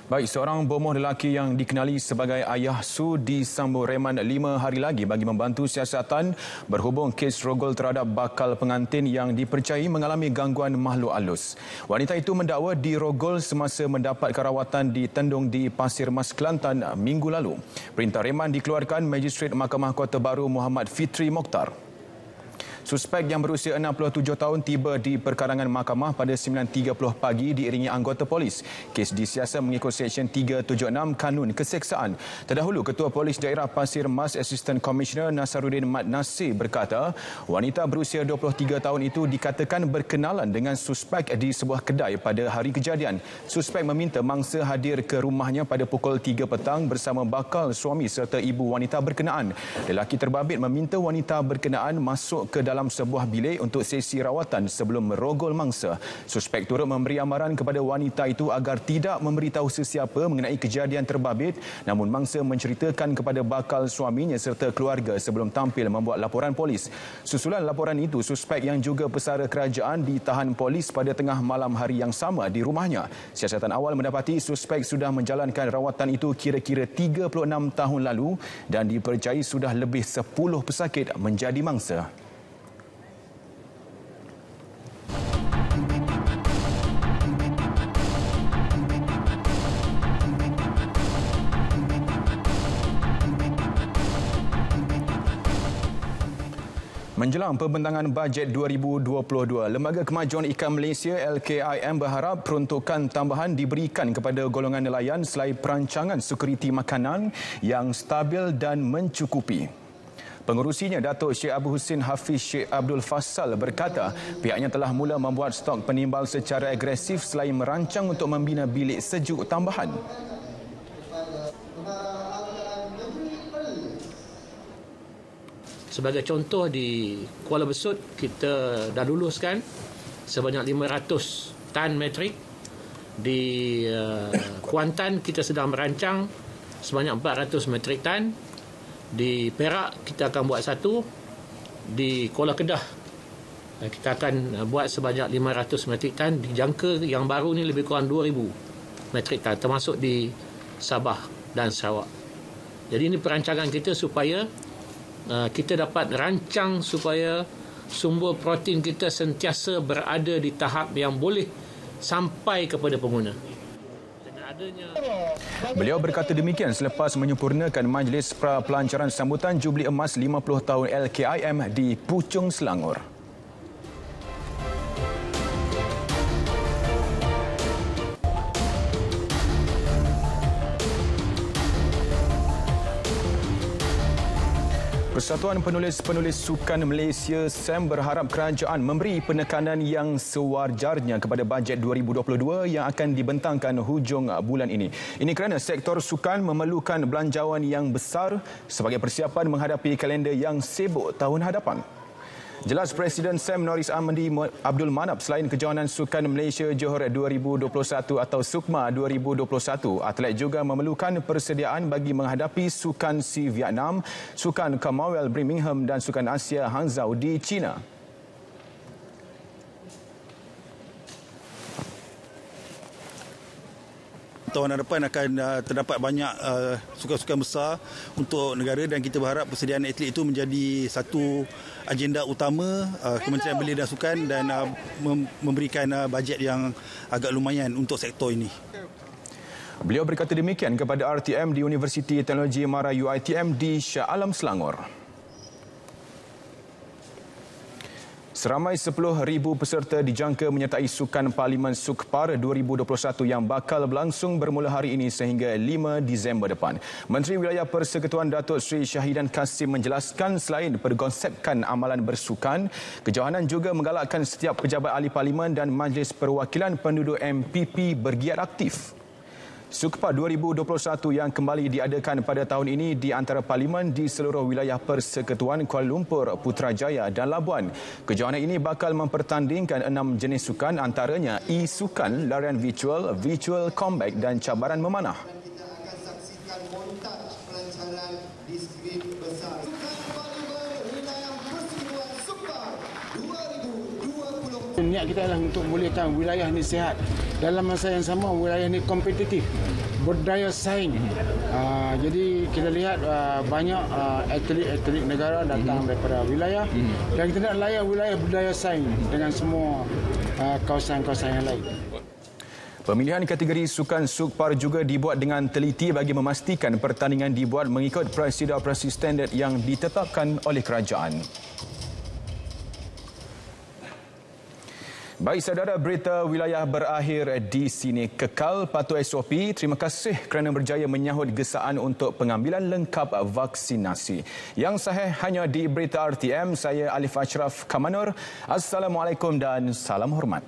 Baik, seorang bomoh lelaki yang dikenali sebagai Ayah Su disambut reman 5 hari lagi bagi membantu siasatan berhubung kes rogol terhadap bakal pengantin yang dipercayai mengalami gangguan makhluk halus. Wanita itu mendakwa dirogol semasa mendapatkan rawatan di Tendung di Pasir Mas, Kelantan minggu lalu. Perintah reman dikeluarkan Magistrate Mahkamah Kota Baru Muhammad Fitri Mokhtar. Suspek yang berusia 67 tahun tiba di perkarangan mahkamah pada 9.30 pagi diiringi anggota polis. Kes disiasat mengikut Seksyen 376 Kanun Keseksaan. Terdahulu, Ketua Polis Daerah Pasir Mas Assistant Commissioner Nasaruddin Mat Nasir berkata, wanita berusia 23 tahun itu dikatakan berkenalan dengan suspek di sebuah kedai pada hari kejadian. Suspek meminta mangsa hadir ke rumahnya pada pukul 3 petang bersama bakal suami serta ibu wanita berkenaan. Lelaki terbabit meminta wanita berkenaan masuk ke dalam dalam sebuah bilik untuk sesi rawatan sebelum merogol mangsa. Suspek turut memberi amaran kepada wanita itu agar tidak memberitahu sesiapa mengenai kejadian terbabit, namun mangsa menceritakan kepada bakal suaminya serta keluarga sebelum tampil membuat laporan polis. Susulan laporan itu, suspek yang juga pesara kerajaan ditahan polis pada tengah malam hari yang sama di rumahnya. Siasatan awal mendapati suspek sudah menjalankan rawatan itu kira-kira 36 tahun lalu dan dipercayai sudah lebih 10 pesakit menjadi mangsa. Menjelang pembentangan bajet 2022, Lembaga Kemajuan Ikan Malaysia LKIM berharap peruntukan tambahan diberikan kepada golongan nelayan selain perancangan sekuriti makanan yang stabil dan mencukupi. Pengurusinya, Datuk Sheikh Abu Husin Hafiz Sheikh Abdul Fassal berkata pihaknya telah mula membuat stok penimbal secara agresif selain merancang untuk membina bilik sejuk tambahan.
Sebagai contoh, di Kuala Besut kita dah luluskan sebanyak 500 tan metrik. Di Kuantan kita sedang merancang sebanyak 400 metrik tan. Di Perak kita akan buat satu. Di Kuala Kedah kita akan buat sebanyak 500 metrik tan. Dijangka yang baru ni lebih kurang 2,000 metrik tan, termasuk di Sabah dan Sarawak. Jadi ini perancangan kita supaya kita dapat rancang supaya sumber protein kita sentiasa berada di tahap yang boleh sampai kepada pengguna.
Beliau berkata demikian selepas menyempurnakan majlis pra-pelancaran sambutan Jubli Emas 50 tahun LKIM di Puchong, Selangor. Persatuan Penulis-Penulis Sukan Malaysia SAM berharap kerajaan memberi penekanan yang sewajarnya kepada bajet 2022 yang akan dibentangkan hujung bulan ini. Ini kerana sektor sukan memerlukan belanjawan yang besar sebagai persiapan menghadapi kalender yang sibuk tahun hadapan. Jelas Presiden SAM Norris Ahmadi Abdul Manap, selain Kejohanan Sukan Malaysia Johor 2021 atau SUKMA 2021, atlet juga memerlukan persediaan bagi menghadapi Sukan SEA Vietnam, Sukan Commonwealth Birmingham dan Sukan Asia Hangzhou di China.
Tahun hadapan akan terdapat banyak sukan-sukan besar untuk negara dan kita berharap persediaan atlet itu menjadi satu agenda utama Kementerian Belia dan Sukan dan memberikan bajet yang agak lumayan untuk sektor ini.
Beliau berkata demikian kepada RTM di Universiti Teknologi Mara UiTM di Shah Alam, Selangor. Seramai 10,000 peserta dijangka menyertai Sukan Parlimen Sukpar 2021 yang bakal berlangsung bermula hari ini sehingga 5 Disember depan. Menteri Wilayah Persekutuan Datuk Seri Syahidan Kasim menjelaskan selain perkonsepkan amalan bersukan, Kejohanan juga menggalakkan setiap pejabat ahli parlimen dan Majlis Perwakilan Penduduk MPP bergiat aktif. Sukpar 2021 yang kembali diadakan pada tahun ini di antara parlimen di seluruh wilayah Persekutuan Kuala Lumpur, Putrajaya dan Labuan. Kejohanan ini bakal mempertandingkan 6 jenis sukan, antaranya e-sukan, larian virtual, virtual combat dan cabaran memanah.
Niat kita adalah untuk membolehkan wilayah ini sihat. Dalam masa yang sama, wilayah ini kompetitif, berdaya saing. Jadi kita lihat banyak atlet-atlet negara datang daripada wilayah dan kita nak layan wilayah berdaya saing dengan semua kawasan-kawasan yang lain.
Pemilihan kategori Sukan Sukpar juga dibuat dengan teliti bagi memastikan pertandingan dibuat mengikut prosedur-prosedur standard yang ditetapkan oleh kerajaan. Baik saudara, berita wilayah berakhir di sini. Kekal patuh SOP. Terima kasih kerana berjaya menyahut gesaan untuk pengambilan lengkap vaksinasi. Yang sahih hanya di Berita RTM. Saya Alif Ashraf Kamanur. Assalamualaikum dan salam hormat.